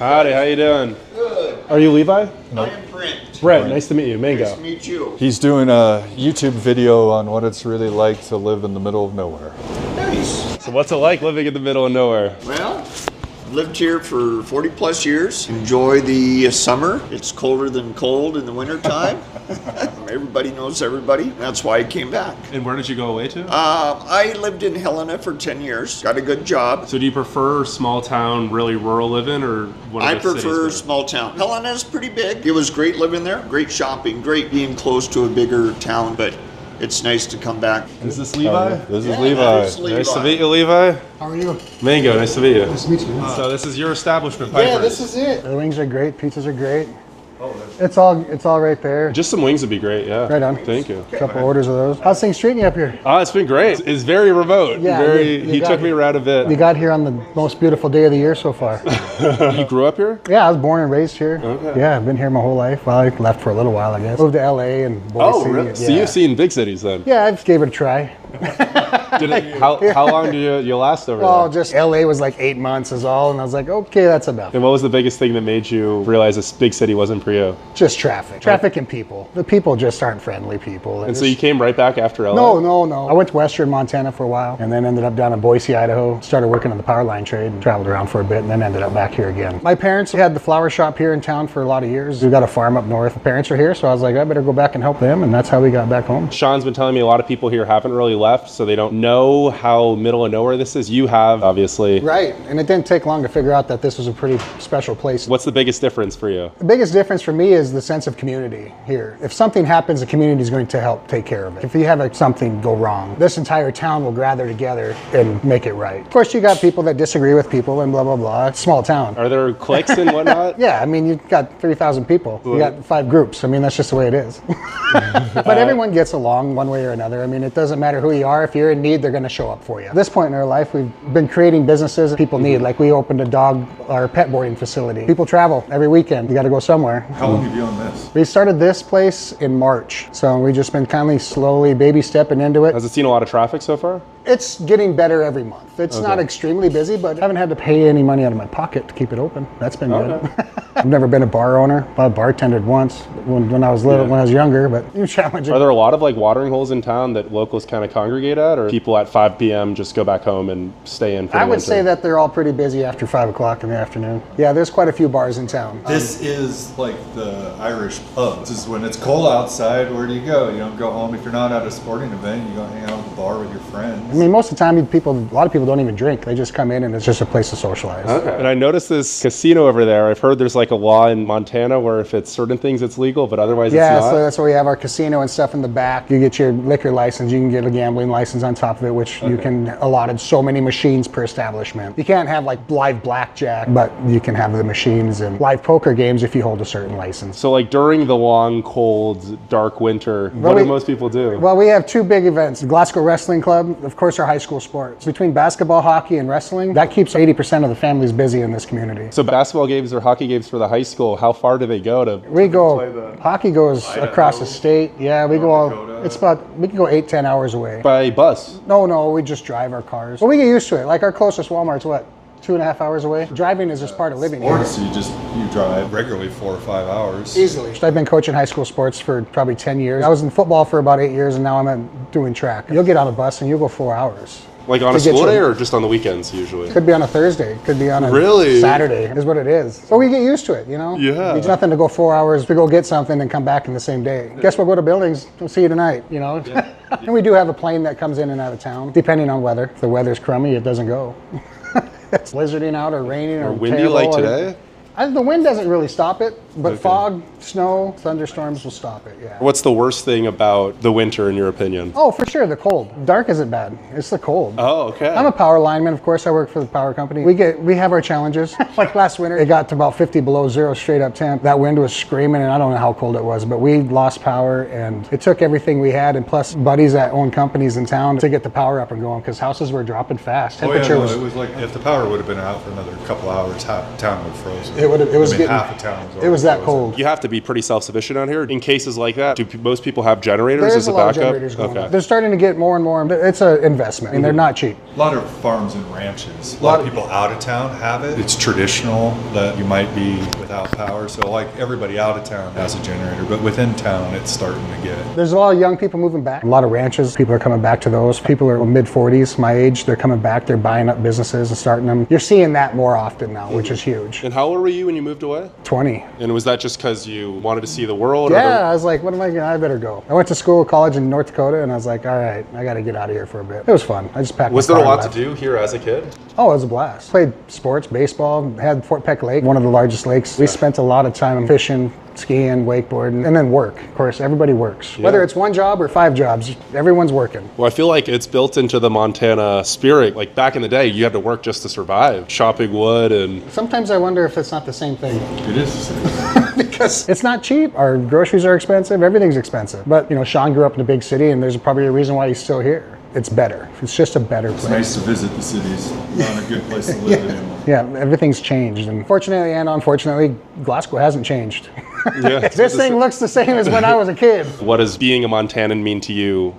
Howdy, how you doing? Good. Are you Levi? No. I am Brent. Brett, nice to meet you. Mango. Nice to meet you. He's doing a YouTube video on what it's really like to live in the middle of nowhere. Nice. So what's it like living in the middle of nowhere? Well, I've lived here for 40 plus years. Enjoy the summer. It's colder than cold in the wintertime. Everybody knows everybody. That's why I came back. And where did you go away to? I lived in Helena for 10 years. Got a good job. So do you prefer small town, really rural living, or one of I the cities prefer better? small town. Helena's pretty big. It was great living there. Great shopping. Great being close to a bigger town. But it's nice to come back. Is this Levi? This is Yeah, Levi. that is Levi. Nice to meet you, Levi. How are you? Mango, nice to meet you. Nice to meet you. So this is your establishment, Piper's. Yeah, this is it. The wings are great. Pizzas are great. It's all right there. Just some wings would be great, yeah. Right on. Thank you. A couple orders of those. How's things treating you up here? It's been great. It's very remote. Yeah, He took me around a bit. You got here on the most beautiful day of the year so far. You grew up here? Yeah, I was born and raised here. Okay. Yeah, I've been here my whole life. Well, I left for a little while, I guess. Moved to LA and Boise. really? Yeah. So you've seen big cities then? Yeah, I just gave it a try. How long do you last over Well, there? just LA was like 8 months is all, and I was like, okay, that's enough. And what was the biggest thing that made you realize this big city wasn't for you? Just traffic. Traffic and people. The people just aren't friendly people. And so you came right back after LA? No. I went to Western Montana for a while and then ended up down in Boise, Idaho. Started working on the power line trade and traveled around for a bit and then ended up back here again. My parents had the flower shop here in town for a lot of years. We got a farm up north. My parents are here, so I was like, I better go back and help them, and that's how we got back home. Sean's been telling me a lot of people here haven't really left, so they don't know how middle of nowhere this is. You have, obviously. Right, and it didn't take long to figure out that this was a pretty special place. What's the biggest difference for you? The biggest difference for me is the sense of community here. If something happens, the community is going to help take care of it. If you have something go wrong, this entire town will gather together and make it right. Of course, you got people that disagree with people and blah, blah, blah. It's a small town. Are there cliques and whatnot? Yeah, I mean, you've got 3,000 people. You got 5 groups. I mean, that's just the way it is. But everyone gets along one way or another. I mean, it doesn't matter who you are. If you're in need, they're going to show up for you. At this point in our life, we've been creating businesses that people need. Like we opened a dog or pet boarding facility. People travel every weekend. You got to go somewhere. How long have you owned this? We started this place in March. So we've just been kind of slowly baby stepping into it. Has it seen a lot of traffic so far? It's getting better every month. It's not extremely busy, but I haven't had to pay any money out of my pocket to keep it open. That's been good. I've never been a bar owner. I bartended once when I was little, when I was younger, but it was challenging. Are there a lot of like watering holes in town that locals kind of congregate at, or people at 5 p.m. just go back home and stay in for the I would winter? say that they're all pretty busy after 5 o'clock in the afternoon. Yeah, there's quite a few bars in town. This is like the Irish pub. This is when it's cold outside, where do you go? You don't go home. If you're not at a sporting event, you go hang out at the bar with your friends. I mean, most of the time, a lot of people don't even drink. They just come in and it's just a place to socialize. Okay. And I noticed this casino over there. I've heard there's like a law in Montana where if it's certain things it's legal, but otherwise it's not. Yeah, so that's why we have our casino and stuff in the back. You get your liquor license, you can get a gambling license on top of it, which you can allotted so many machines per establishment. You can't have like live blackjack, but you can have the machines and live poker games if you hold a certain license. So like during the long, cold, dark winter, what do most people do? Well, we have 2 big events. The Glasgow Wrestling Club, of course, our high school sports. Between basketball, hockey, and wrestling, that keeps 80% of the families busy in this community. So basketball games or hockey games for the high school, how far do they go to? Hockey goes across the state. Yeah, we go Dakota. we can go 8-10 hours away. By bus? No, we just drive our cars. But we get used to it. Like our closest Walmart's what? 2.5 hours away. Driving is just part of living here. So you drive regularly 4 or 5 hours. Easily. I've been coaching high school sports for probably 10 years. I was in football for about 8 years, and now I'm doing track. You'll get on a bus and you'll go 4 hours. Like on a school day or just on the weekends usually? Could be on a Thursday, could be on a Saturday, is what it is. But we get used to it, you know? Yeah. It's nothing to go 4 hours to go get something and come back in the same day. Guess we'll go to Billings, we'll see you tonight, you know? Yeah. And we do have a plane that comes in and out of town, depending on weather. If the weather's crummy, it doesn't go. It's blizzarding out or raining or windy terrible, like today? The wind doesn't really stop it, but fog, snow, thunderstorms will stop it, yeah. What's the worst thing about the winter in your opinion? Oh, for sure, the cold. Dark isn't bad, it's the cold. Oh, okay. I'm a power lineman, of course, I work for the power company. We have our challenges. Like last winter, it got to about 50 below zero straight up temp. That wind was screaming and I don't know how cold it was, but we lost power and it took everything we had and plus buddies that own companies in town to get the power up and going because houses were dropping fast. Temperature it was like if the power would have been out for another couple hours, half the town would have frozen. Half the town was that frozen. Cold. You have to be pretty self-sufficient out here. In cases like that, do most people have generators as a lot backup? Of generators going on. They're starting to get more and more. It's an investment, and they're not cheap. A lot of farms and ranches. A lot of people out of town have it. It's traditional that you might be without power. So like everybody out of town has a generator, but within town, it's starting to get. There's a lot of young people moving back. A lot of ranches, people are coming back to those. People are mid-40s, my age. They're coming back. They're buying up businesses and starting them. You're seeing that more often now, which is huge. And how old were you when you moved away? 20. And was that just because you wanted to see the world? Yeah, I was like, what am I going to, I better go. I went to school, college in North Dakota, and I was like, all right, I got to get out of here for a bit. It was fun. I just packed Was there a lot to do here as a kid? Oh, it was a blast. Played sports, baseball, had Fort Peck Lake, one of the largest lakes. We spent a lot of time fishing, skiing, wakeboarding, and then work. Of course, everybody works. Yeah. Whether it's one job or 5 jobs, everyone's working. Well, I feel like it's built into the Montana spirit. Like back in the day, you had to work just to survive, chopping wood and... Sometimes I wonder if it's not the same thing. It is the same. Because it's not cheap. Our groceries are expensive. Everything's expensive. But, you know, Sean grew up in a big city, and there's probably a reason why he's still here. It's better. It's just a better place. It's nice to visit the cities. Not a good place to live anymore. Yeah, everything's changed. And fortunately and unfortunately, Glasgow hasn't changed. Yeah, this thing looks the same as when I was a kid. What does being a Montanan mean to you?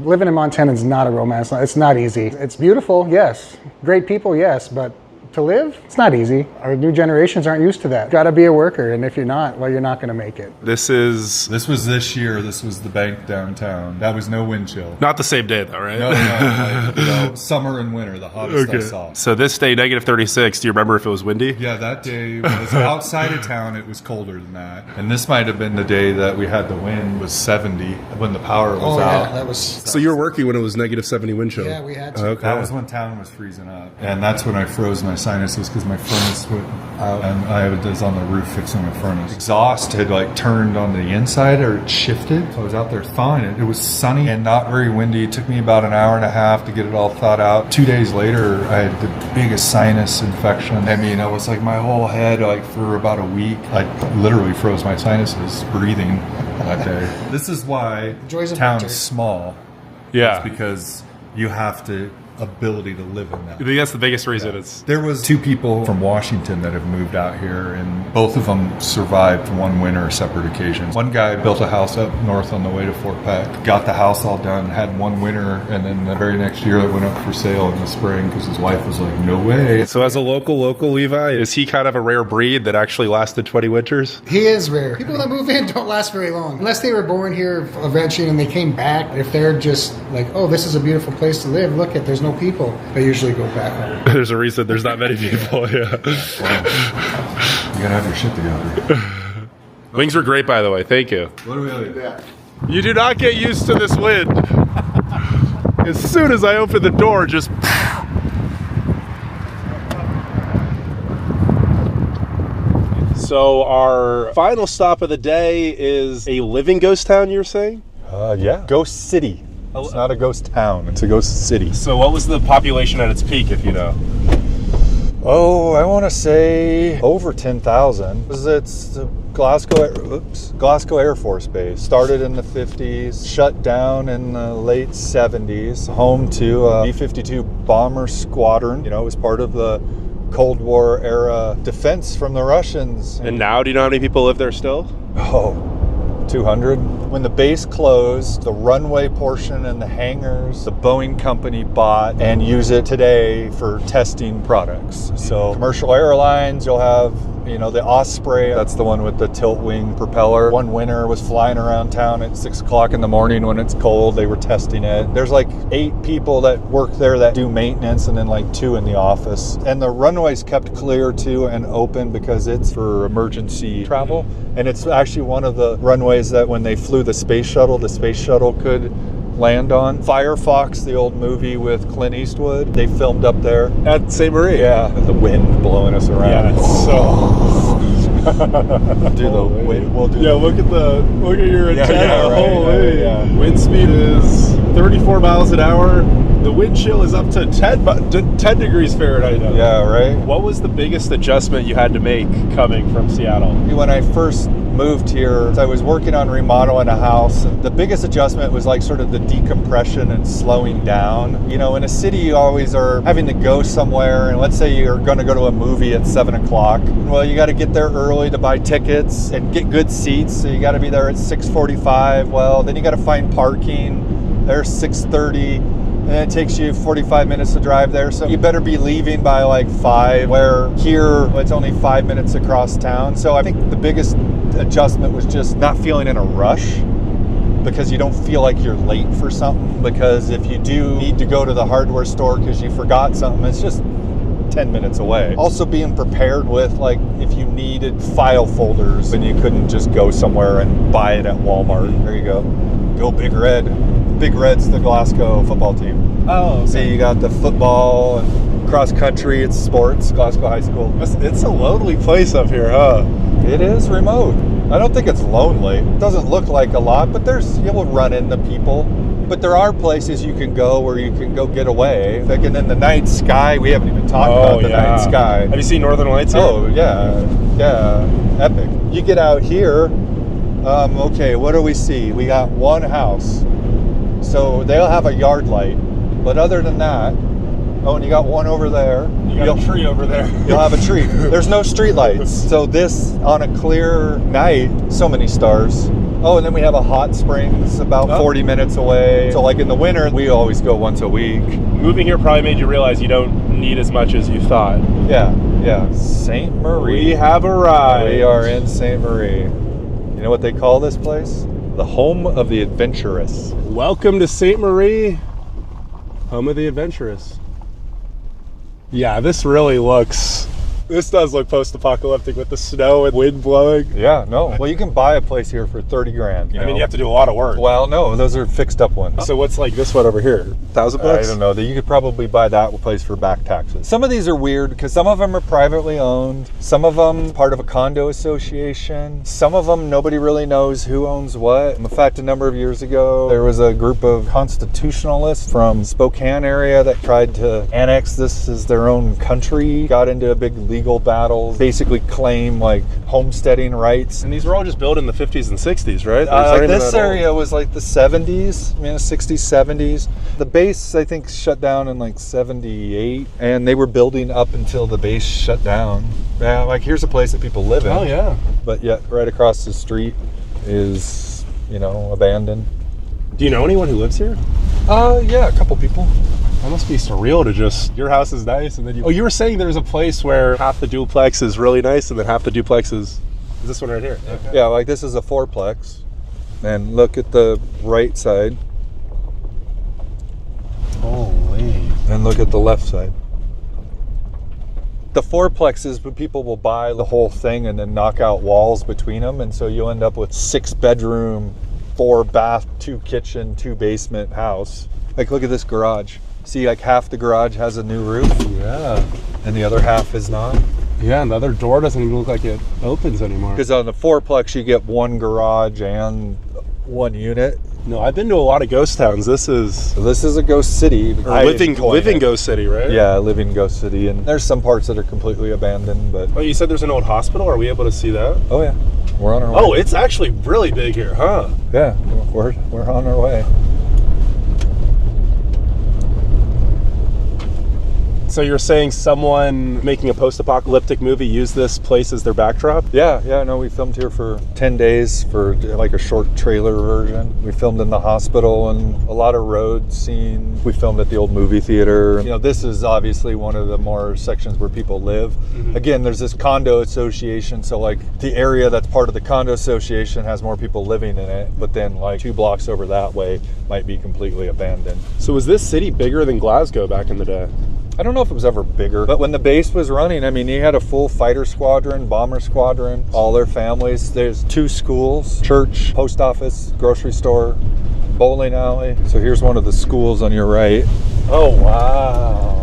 Living in Montana is not a romance. It's not easy. It's beautiful, yes. Great people, yes, but to live, it's not easy. Our new generations aren't used to that. Got to be a worker, and if you're not, well, you're not going to make it. This was this year. This was the bank downtown. That was no wind chill. Not the same day, though, right? No, summer and winter, the hottest I saw. So this day, negative 36. Do you remember if it was windy? Yeah, that day was outside of town. It was colder than that. And this might have been the day that we had the wind was 70 when the power was out. Yeah, that was. So you were working when it was negative 70 wind chill. Yeah, we had to. Okay. That was when town was freezing up, and that's when I froze my sinuses because my furnace went out and I was on the roof fixing my furnace. Exhaust had like turned on the inside or it shifted. So I was out there thawing it. It was sunny and not very windy. It took me about an hour and a half to get it all thawed out. 2 days later, I had the biggest sinus infection. I mean, I was like my whole head like for about a week. I literally froze my sinuses breathing that day. This is why town is small. Yeah. It's because you have to ability to live in that. I think that's the biggest reason. Yeah. There was 2 people from Washington that have moved out here, and both of them survived one winter separate occasions. One guy built a house up north on the way to Fort Peck, got the house all done, had one winter, and then the very next year it went up for sale in the spring because his wife was like, no way. So as a local Levi, is he kind of a rare breed that actually lasted 20 winters? He is rare. People that move in don't last very long. Unless they were born here eventually and they came back. If they're just like, oh, this is a beautiful place to live, look at, there's no people, they usually go back home. There's a reason there's not many people, yeah. You gotta have your shit together. Wings were great, by the way. Thank you. What do we have? You do not get used to this wind. As soon as I open the door, just... So our final stop of the day is a living ghost town, you were saying? Yeah. Ghost city. It's not a ghost town, it's a ghost city. So what was the population at its peak, if you know? Oh, I want to say over 10,000. It's the Glasgow Air Force Base. Started in the 50s, shut down in the late 70s. Home to a B-52 bomber squadron. You know, it was part of the Cold War era defense from the Russians. And now, do you know how many people live there still? Oh, 200. When the base closed, the runway portion and the hangars, the Boeing company bought and use it today for testing products. So commercial airlines, you'll have, you know, the Osprey, that's the one with the tilt wing propeller. One winter was flying around town at 6 o'clock in the morning when it's cold. They were testing it. There's like 8 people that work there that do maintenance, and then like 2 in the office. And the runway's kept clear too and open because it's for emergency travel. And it's actually one of the runways that when they flew the space shuttle could land on. Firefox, the old movie with Clint Eastwood, they filmed up there. At St. Marie? Yeah, the wind blowing us around. Yeah, it's so... look at your antenna. Holy. Wind speed is 34 miles an hour. The wind chill is up to 10 degrees Fahrenheit now. Yeah, right. What was the biggest adjustment you had to make coming from Seattle? When I first moved here, I was working on remodeling a house. The biggest adjustment was like sort of the decompression and slowing down. You know, in a city, you always are having to go somewhere, and let's say you're going to go to a movie at 7 o'clock. Well, you got to get there early to buy tickets and get good seats, so you got to be there at 6:45. Well, then you got to find parking. There's 6:30. And it takes you 45 minutes to drive there, so you better be leaving by like 5, where here it's only 5 minutes across town. So I think the biggest adjustment was just not feeling in a rush, because you don't feel like you're late for something. Because if you do need to go to the hardware store because you forgot something, it's just 10 minutes away. Also being prepared with, like, if you needed file folders, then you couldn't just go somewhere and buy it at Walmart. There you go. Go Big Red. Big Red's the Glasgow football team. Oh, okay. So you got the football and cross country, it's sports, Glasgow High School. It's a lonely place up here, huh? It is remote. I don't think it's lonely. It doesn't look like a lot, but you'll run into people. But there are places you can go where you can go get away. Like in the night sky, we haven't even talked about the night sky. Have you seen Northern Lights here? Oh, yeah, epic. You get out here, okay, what do we see? We got one house. So they'll have a yard light, but other than that, oh, and you got one over there. You got a tree over there. You'll have a tree. There's no street lights. So this, on a clear night, so many stars. Oh, and then we have a hot springs about 40 minutes away. So like in the winter, we always go once a week. Moving here probably made you realize you don't need as much as you thought. Yeah. St. Marie. We have arrived. We are in St. Marie. You know what they call this place? The home of the adventurous. Welcome to St. Marie, home of the adventurous. Yeah, this does look post-apocalyptic with the snow and wind blowing. Yeah, no. Well, you can buy a place here for 30 grand. I mean, you have to do a lot of work. Well, no, those are fixed up ones. So what's like this one over here? $1,000? I don't know. You could probably buy that place for back taxes. Some of these are weird because some of them are privately owned. Some of them part of a condo association. Some of them nobody really knows who owns what. In fact, a number of years ago, there was a group of constitutionalists from Spokane area that tried to annex this as their own country. Got into a big legal battles, basically claim like homesteading rights. And these were all just built in the 50s and 60s, right? This area was like the 70s, 60s, 70s. The base, I think, shut down in like 78, and they were building up until the base shut down. Yeah, like here's a place that people live in. Oh, yeah. But yet, right across the street is, abandoned. Do you know anyone who lives here? Yeah, a couple people. That must be surreal to just, your house is nice, and then you were saying there's a place where half the duplex is really nice, and then half the duplex is this one right here? Okay. Yeah, like this is a fourplex, and look at the right side. Holy. And look at the left side. The fourplexes, but people will buy the whole thing and then knock out walls between them, and so you end up with 6-bedroom, 4-bath, 2 kitchen, 2 basement house. Like, look at this garage. See, like half the garage has a new roof. Yeah. And the other half is not. Yeah, and the other door doesn't even look like it opens anymore. Because on the fourplex, you get 1 garage and 1 unit. No, I've been to a lot of ghost towns. This is a ghost city. Living ghost city, right? Yeah, living ghost city. And there's some parts that are completely abandoned, but... Oh, you said there's an old hospital? Are we able to see that? Oh, yeah. We're on our way. Oh, it's actually really big here, huh? Yeah, we're on our way. So you're saying someone making a post-apocalyptic movie used this place as their backdrop? Yeah, no, we filmed here for 10 days for like a short trailer version. We filmed in the hospital and a lot of road scenes. We filmed at the old movie theater. You know, this is obviously one of the more sections where people live. Again, there's this condo association, so like the area that's part of the condo association has more people living in it, but then like 2 blocks over that way might be completely abandoned. So was this city bigger than Glasgow back in the day? I don't know if it was ever bigger, but when the base was running, I mean, he had a full fighter squadron, bomber squadron, all their families. There's 2 schools, church, post office, grocery store, bowling alley. So here's one of the schools on your right. Oh, wow.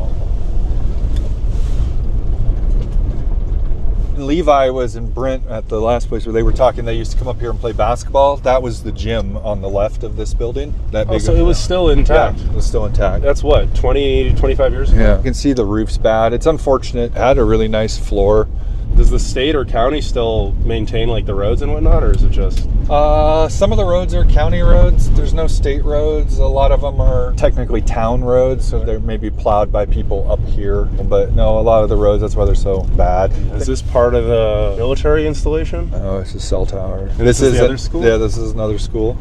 Levi was in Brent at the last place where they were talking. They used to come up here and play basketball. That was the gym on the left of this building. That big. So it was still intact. Yeah, it was still intact. That's what, 20, 25 years ago? Yeah. You can see the roof's bad. It's unfortunate. It had a really nice floor. Does the state or county still maintain like the roads and whatnot, or is it just? Some of the roads are county roads. There's no state roads. A lot of them are technically town roads, so they're maybe plowed by people up here. But no, a lot of the roads, that's why they're so bad. Is this part of the military installation? Oh, it's a cell tower. And this is the other school? Yeah, this is another school.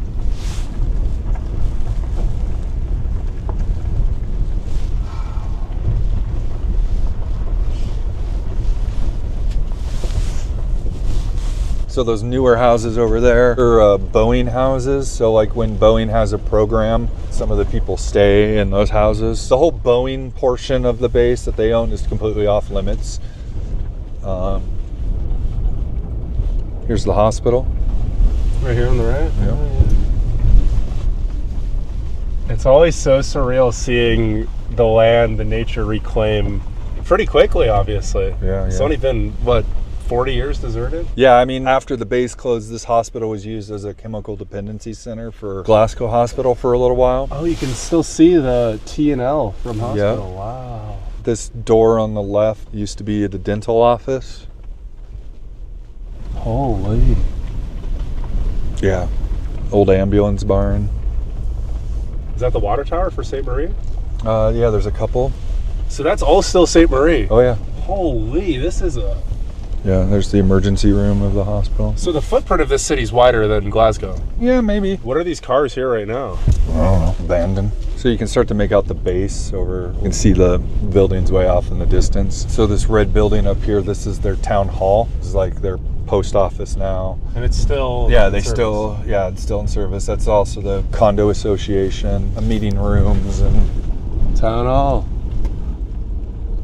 So those newer houses over there are Boeing houses. So like when Boeing has a program, some of the people stay in those houses. The whole Boeing portion of the base that they own is completely off limits. Here's the hospital. Right here on the right? Yeah. Oh, yeah. It's always so surreal seeing the land, the nature reclaim pretty quickly, obviously. Yeah. It's only been, what, 40 years deserted? Yeah, I mean, after the base closed, this hospital was used as a chemical dependency center for Glasgow Hospital for a little while. Oh, you can still see the T&L from hospital. Yeah. Wow. This door on the left used to be the dental office. Holy. Yeah. Old ambulance barn. Is that the water tower for St. Marie? Yeah, there's a couple. So that's all still St. Marie? Oh, yeah. Holy, this is a... Yeah, there's the emergency room of the hospital. So the footprint of this city's wider than Glasgow? Yeah, maybe. What are these cars here right now? I don't know, abandoned. So you can start to make out the base over, you can see the buildings way off in the distance. So this red building up here, this is their town hall. This is like their post office now. And it's still it's still in service. That's also the condo association, meeting rooms and town hall.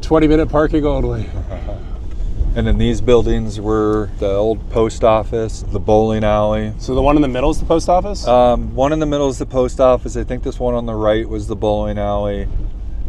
20-minute parking only. And then these buildings were the old post office, the bowling alley. So the one in the middle is the post office? One in the middle is the post office. I think this one on the right was the bowling alley.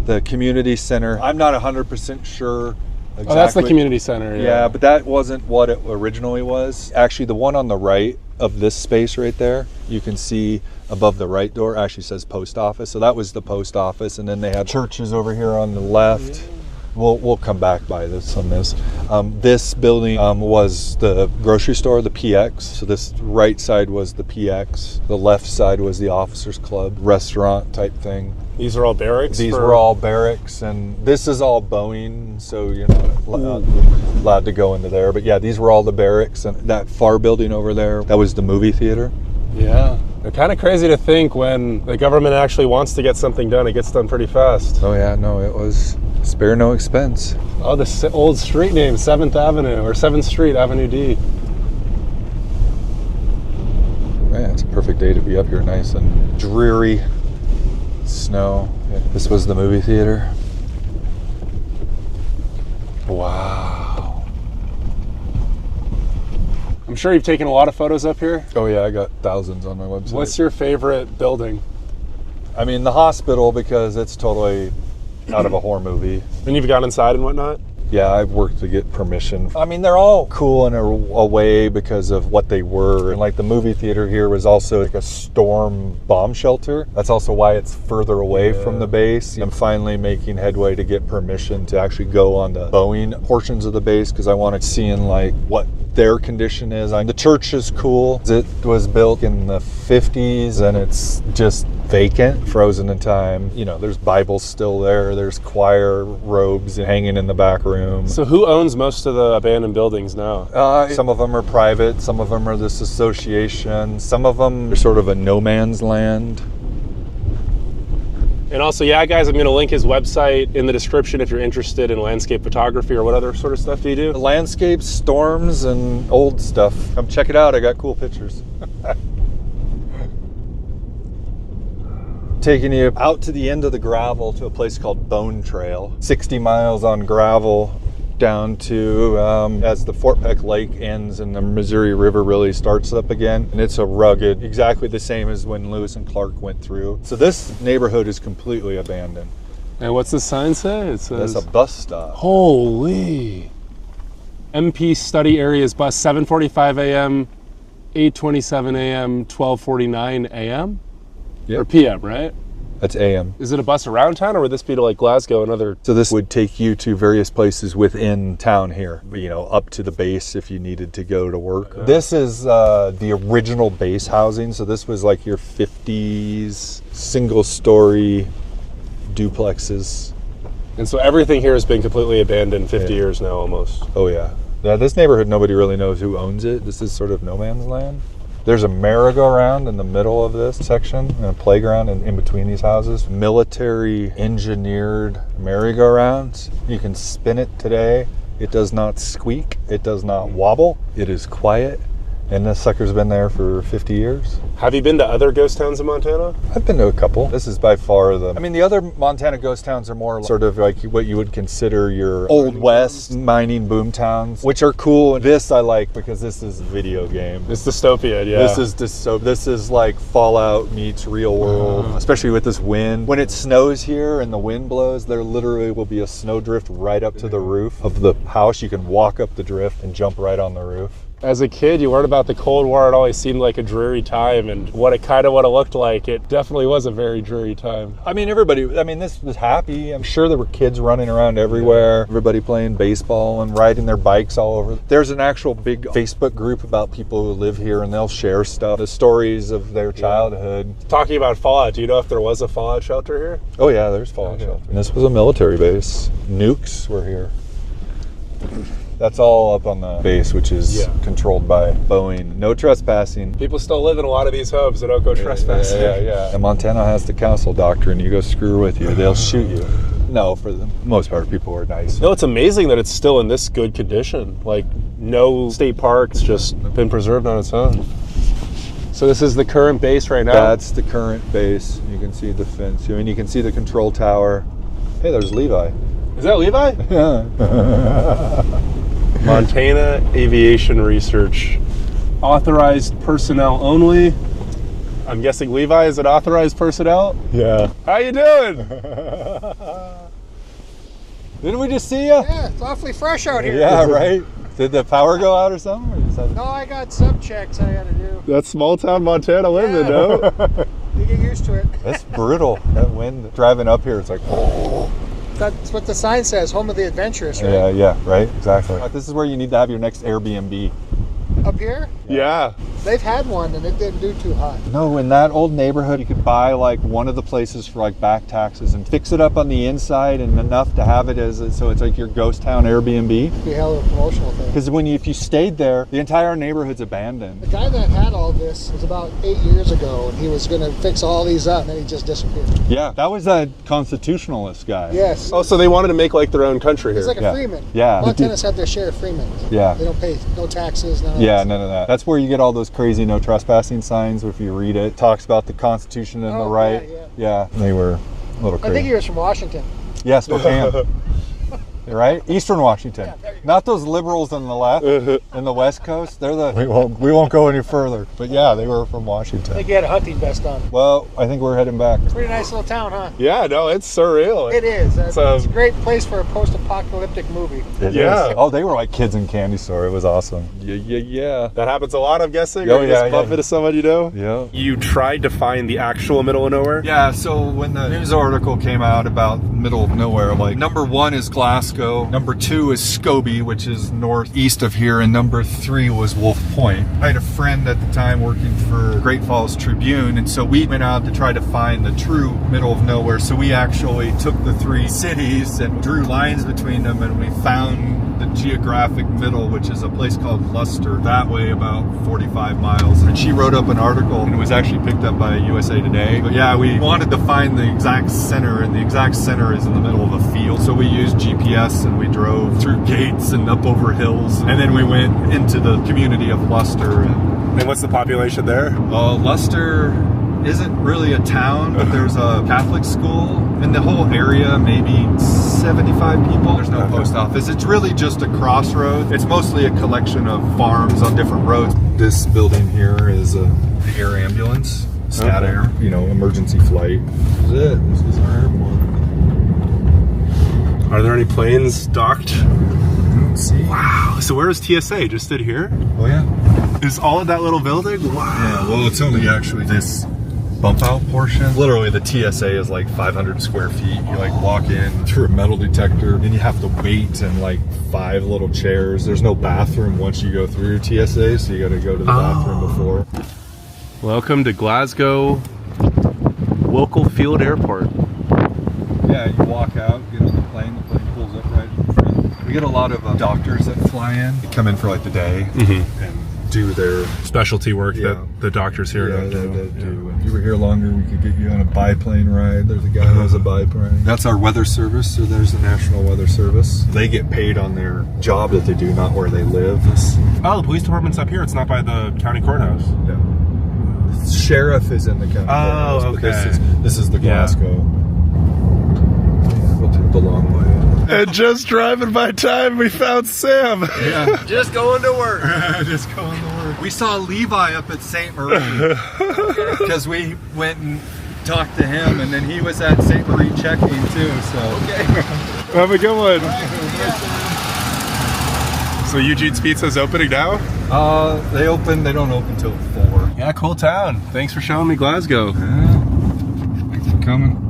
The community center, I'm not 100% sure exactly. Oh, that's the community center. Yeah, but that wasn't what it originally was. Actually, the one on the right of this space right there, you can see above the right door actually says post office. So that was the post office. And then they had churches over here on the left. Yeah. We'll come back by this on this. This building was the grocery store, the PX. So this right side was the PX. The left side was the officers club, restaurant type thing. These are all barracks? These were all barracks, and this is all Boeing, so you're not allowed to go into there. But yeah, these were all the barracks, and that far building over there, that was the movie theater. Yeah. It's kind of crazy to think when the government actually wants to get something done, it gets done pretty fast. Oh yeah, no, it was spare no expense. Oh, the old street name, 7th Avenue, or 7th Street, Avenue D. Man, it's a perfect day to be up here, nice and dreary. Snow. Yeah. This was the movie theater. Wow. I'm sure you've taken a lot of photos up here. Oh yeah, I got thousands on my website. What's your favorite building? I mean, the hospital, because it's totally out of a horror movie. And you've gone inside and whatnot? Yeah, I've worked to get permission. I mean, they're all cool in a way because of what they were. And like the movie theater here was also like a storm bomb shelter. That's also why it's further away from the base. I'm finally making headway to get permission to actually go on the Boeing portions of the base because I wanted to see like what their condition is. The church is cool. It was built in the 50s and it's just vacant, frozen in time. You know, there's Bibles still there. There's choir robes hanging in the back room. So who owns most of the abandoned buildings now? Some of them are private. Some of them are this association. Some of them are sort of a no man's land. And also, yeah, guys, I'm going to link his website in the description if you're interested in landscape photography or what other sort of stuff do you do? Landscapes, storms, and old stuff. Come check it out. I got cool pictures. Taking you out to the end of the gravel to a place called Bone Trail. 60 miles on gravel down to as the Fort Peck Lake ends and the Missouri River really starts up again. And it's a rugged, exactly the same as when Lewis and Clark went through. So this neighborhood is completely abandoned. And what's the sign say? It says... That's a bus stop. Holy. MP study areas bus 7:45 a.m., 8:27 a.m., 12:49 a.m.? Yep. Or p.m., right? That's AM. Is it a bus around town, or would this be to like Glasgow and other? So this would take you to various places within town here, you know, up to the base if you needed to go to work. This is the original base housing. So this was like your 50s single story duplexes. And so everything here has been completely abandoned 50 years now almost. Oh yeah. Yeah, this neighborhood, nobody really knows who owns it. This is sort of no man's land. There's a merry-go-round in the middle of this section and a playground in between these houses. Military engineered merry-go-rounds. You can spin it today. It does not squeak. It does not wobble. It is quiet. And this sucker's been there for 50 years. Have you been to other ghost towns in Montana? I've been to a couple. This is by far the other Montana ghost towns are more sort of like what you would consider your Old West mining boom towns, which are cool. This I like because this is a video game. It's dystopian, yeah. This is like Fallout meets real world, especially with this wind. When it snows here and the wind blows, there literally will be a snowdrift right up to the roof of the house. You can walk up the drift and jump right on the roof. As a kid, you learn about the Cold War. It always seemed like a dreary time, and what it kind of would have looked like, it definitely was a very dreary time. This was happy. I'm sure there were kids running around everywhere, everybody playing baseball and riding their bikes all over. There's an actual big Facebook group about people who live here, and they'll share stuff, the stories of their childhood. Talking about Fallout, do you know if there was a Fallout shelter here? Oh yeah, there's Fallout shelter. And this was a military base. Nukes were here. That's all up on the base, which is controlled by Boeing. No trespassing. People still live in a lot of these homes, so don't go trespassing. Yeah. And Montana has the council doctrine. You go screw with you, they'll shoot you. No, for the most part, people are nice. No, it's amazing that it's still in this good condition. Like, no state park, it's just been preserved on its own. So this is the current base right now? That's the current base. You can see the fence. You can see the control tower. Hey, there's Levi. Is that Levi? Yeah. Montana Aviation Research. Authorized personnel only. I'm guessing Levi is an authorized personnel? Yeah. How you doing? Didn't we just see you? Yeah, it's awfully fresh out here. Yeah, right? Did the power go out or something? No, I got some checks I had to do. That's small town Montana living, no? You get used to it. That's brutal. That wind driving up here, it's like, whoa. That's what the sign says, home of the adventurous, right? Yeah, right, exactly. This is where you need to have your next Airbnb. Up here? Yeah. They've had one and it didn't do too hot. No, in that old neighborhood, you could buy like one of the places for like back taxes and fix it up on the inside and enough to have it so it's like your ghost town Airbnb. It'd be a hell of a promotional thing. Because if you stayed there, the entire neighborhood's abandoned. The guy that had all this was about 8 years ago, and he was going to fix all these up, and then he just disappeared. Yeah, that was a constitutionalist guy. Yes. Oh, so they wanted to make like their own country here. He's like a freeman. Yeah. Montana's had their share of freemen. Yeah. They don't pay no taxes, none of none of that. That's where you get all those crazy no trespassing signs. If you read it, talks about the Constitution and the right. Yeah, they were a little crazy. I think he was from Washington. Yeah, Spokane. Right? Eastern Washington. Not those liberals on the left and the West Coast. They're we won't go any further. But yeah, they were from Washington. I think he had a hunting vest on. Well, I think we're heading back. Pretty nice little town, huh? Yeah, no, it's surreal. It is. It's a great place for a post-apocalyptic movie. It is. Oh, they were like kids in candy store. It was awesome. Yeah. That happens a lot, I'm guessing? Oh, or you just bump into someone you know? Yeah. You tried to find the actual middle of nowhere? Yeah, so when the news article came out about middle of nowhere, like number one is Glasgow. Glasgow. Number 2 is Scobie, which is northeast of here, and number 3 was Wolf Point. I had a friend at the time working for Great Falls Tribune, and so we went out to try to find the true middle of nowhere. So we actually took the 3 cities and drew lines between them, and we found the geographic middle, which is a place called Luster, that way about 45 miles. And she wrote up an article, and it was actually picked up by USA Today. But yeah, we wanted to find the exact center, and the exact center is in the middle of a field. So we used GPS, and we drove through gates and up over hills, and then we went into the community of Luster. And what's the population there? Luster isn't really a town, but there's a Catholic school in the whole area, maybe 75 people. There's no post office. It's really just a crossroad. It's mostly a collection of farms on different roads. This building here is the air ambulance, stat air, you know, emergency flight. This is it. This is our airport. Are there any planes docked? Let's see. Wow. So where is TSA? Just stood here? Oh yeah. Is all of that little building? Wow. Yeah, well, it's only actually this bump out portion. Literally the TSA is like 500 square feet. You like walk in through a metal detector, then you have to wait in like 5 little chairs. There's no bathroom once you go through your TSA, so you got to go to the bathroom before. Welcome to Glasgow Local Field Airport. Yeah, you walk out, get on the plane pulls up right in front. We get a lot of doctors that fly in. They come in for like the day and do their specialty work that the doctors here don't do. If you were here longer, we could get you on a biplane ride. There's a guy who has a biplane. That's our weather service, so there's the National Weather Service. They get paid on their job that they do, not where they live. Oh, the police department's up here. It's not by the county courthouse. Yeah. The sheriff is in the county courthouse. Oh, okay. But this is the Glasgow. We'll take the long way. And just driving by time, we found Sam. Yeah. Just going to work. Just going to work. We saw Levi up at St. Marie because we went and talked to him, and then he was at St. Marie checking too. So Have a good one. So Eugene's Pizza's opening now? They don't open till 4. Yeah, cool town. Thanks for showing me Glasgow. Yeah. Thanks for coming.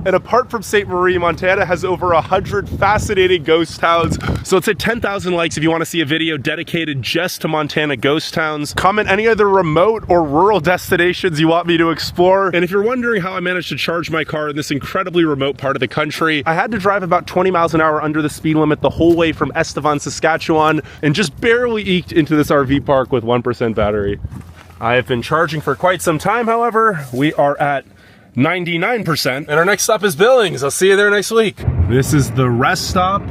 And apart from St. Marie, Montana has over 100 fascinating ghost towns. So let's say 10,000 likes if you want to see a video dedicated just to Montana ghost towns. Comment any other remote or rural destinations you want me to explore. And if you're wondering how I managed to charge my car in this incredibly remote part of the country, I had to drive about 20 miles an hour under the speed limit the whole way from Estevan, Saskatchewan, and just barely eked into this RV park with 1% battery. I have been charging for quite some time, however. We are at 99%. And our next stop is Billings. I'll see you there next week. This is the rest stop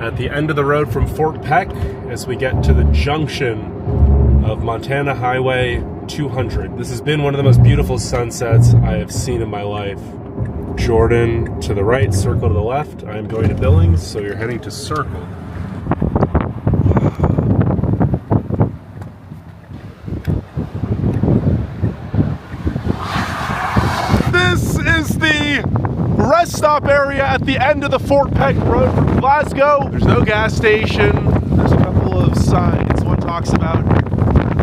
at the end of the road from Fort Peck as we get to the junction of Montana Highway 200. This has been one of the most beautiful sunsets I have seen in my life. Jordan to the right, Circle to the left. I'm going to Billings, so you're heading to Circle. Rest stop area at the end of the Fort Peck Road from Glasgow. There's no gas station. There's a couple of signs. One talks about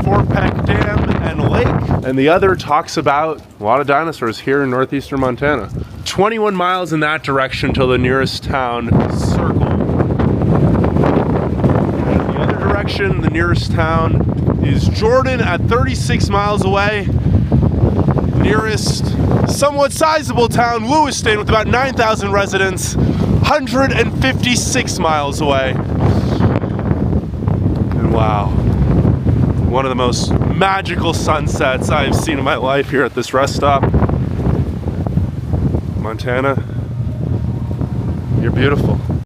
Fort Peck Dam and Lake, and the other talks about a lot of dinosaurs here in northeastern Montana. 21 miles in that direction till the nearest town, Circle. And in the other direction, the nearest town is Jordan at 36 miles away. Nearest somewhat sizable town, Lewiston, with about 9,000 residents, 156 miles away. And wow, one of the most magical sunsets I've seen in my life here at this rest stop. Montana, you're beautiful.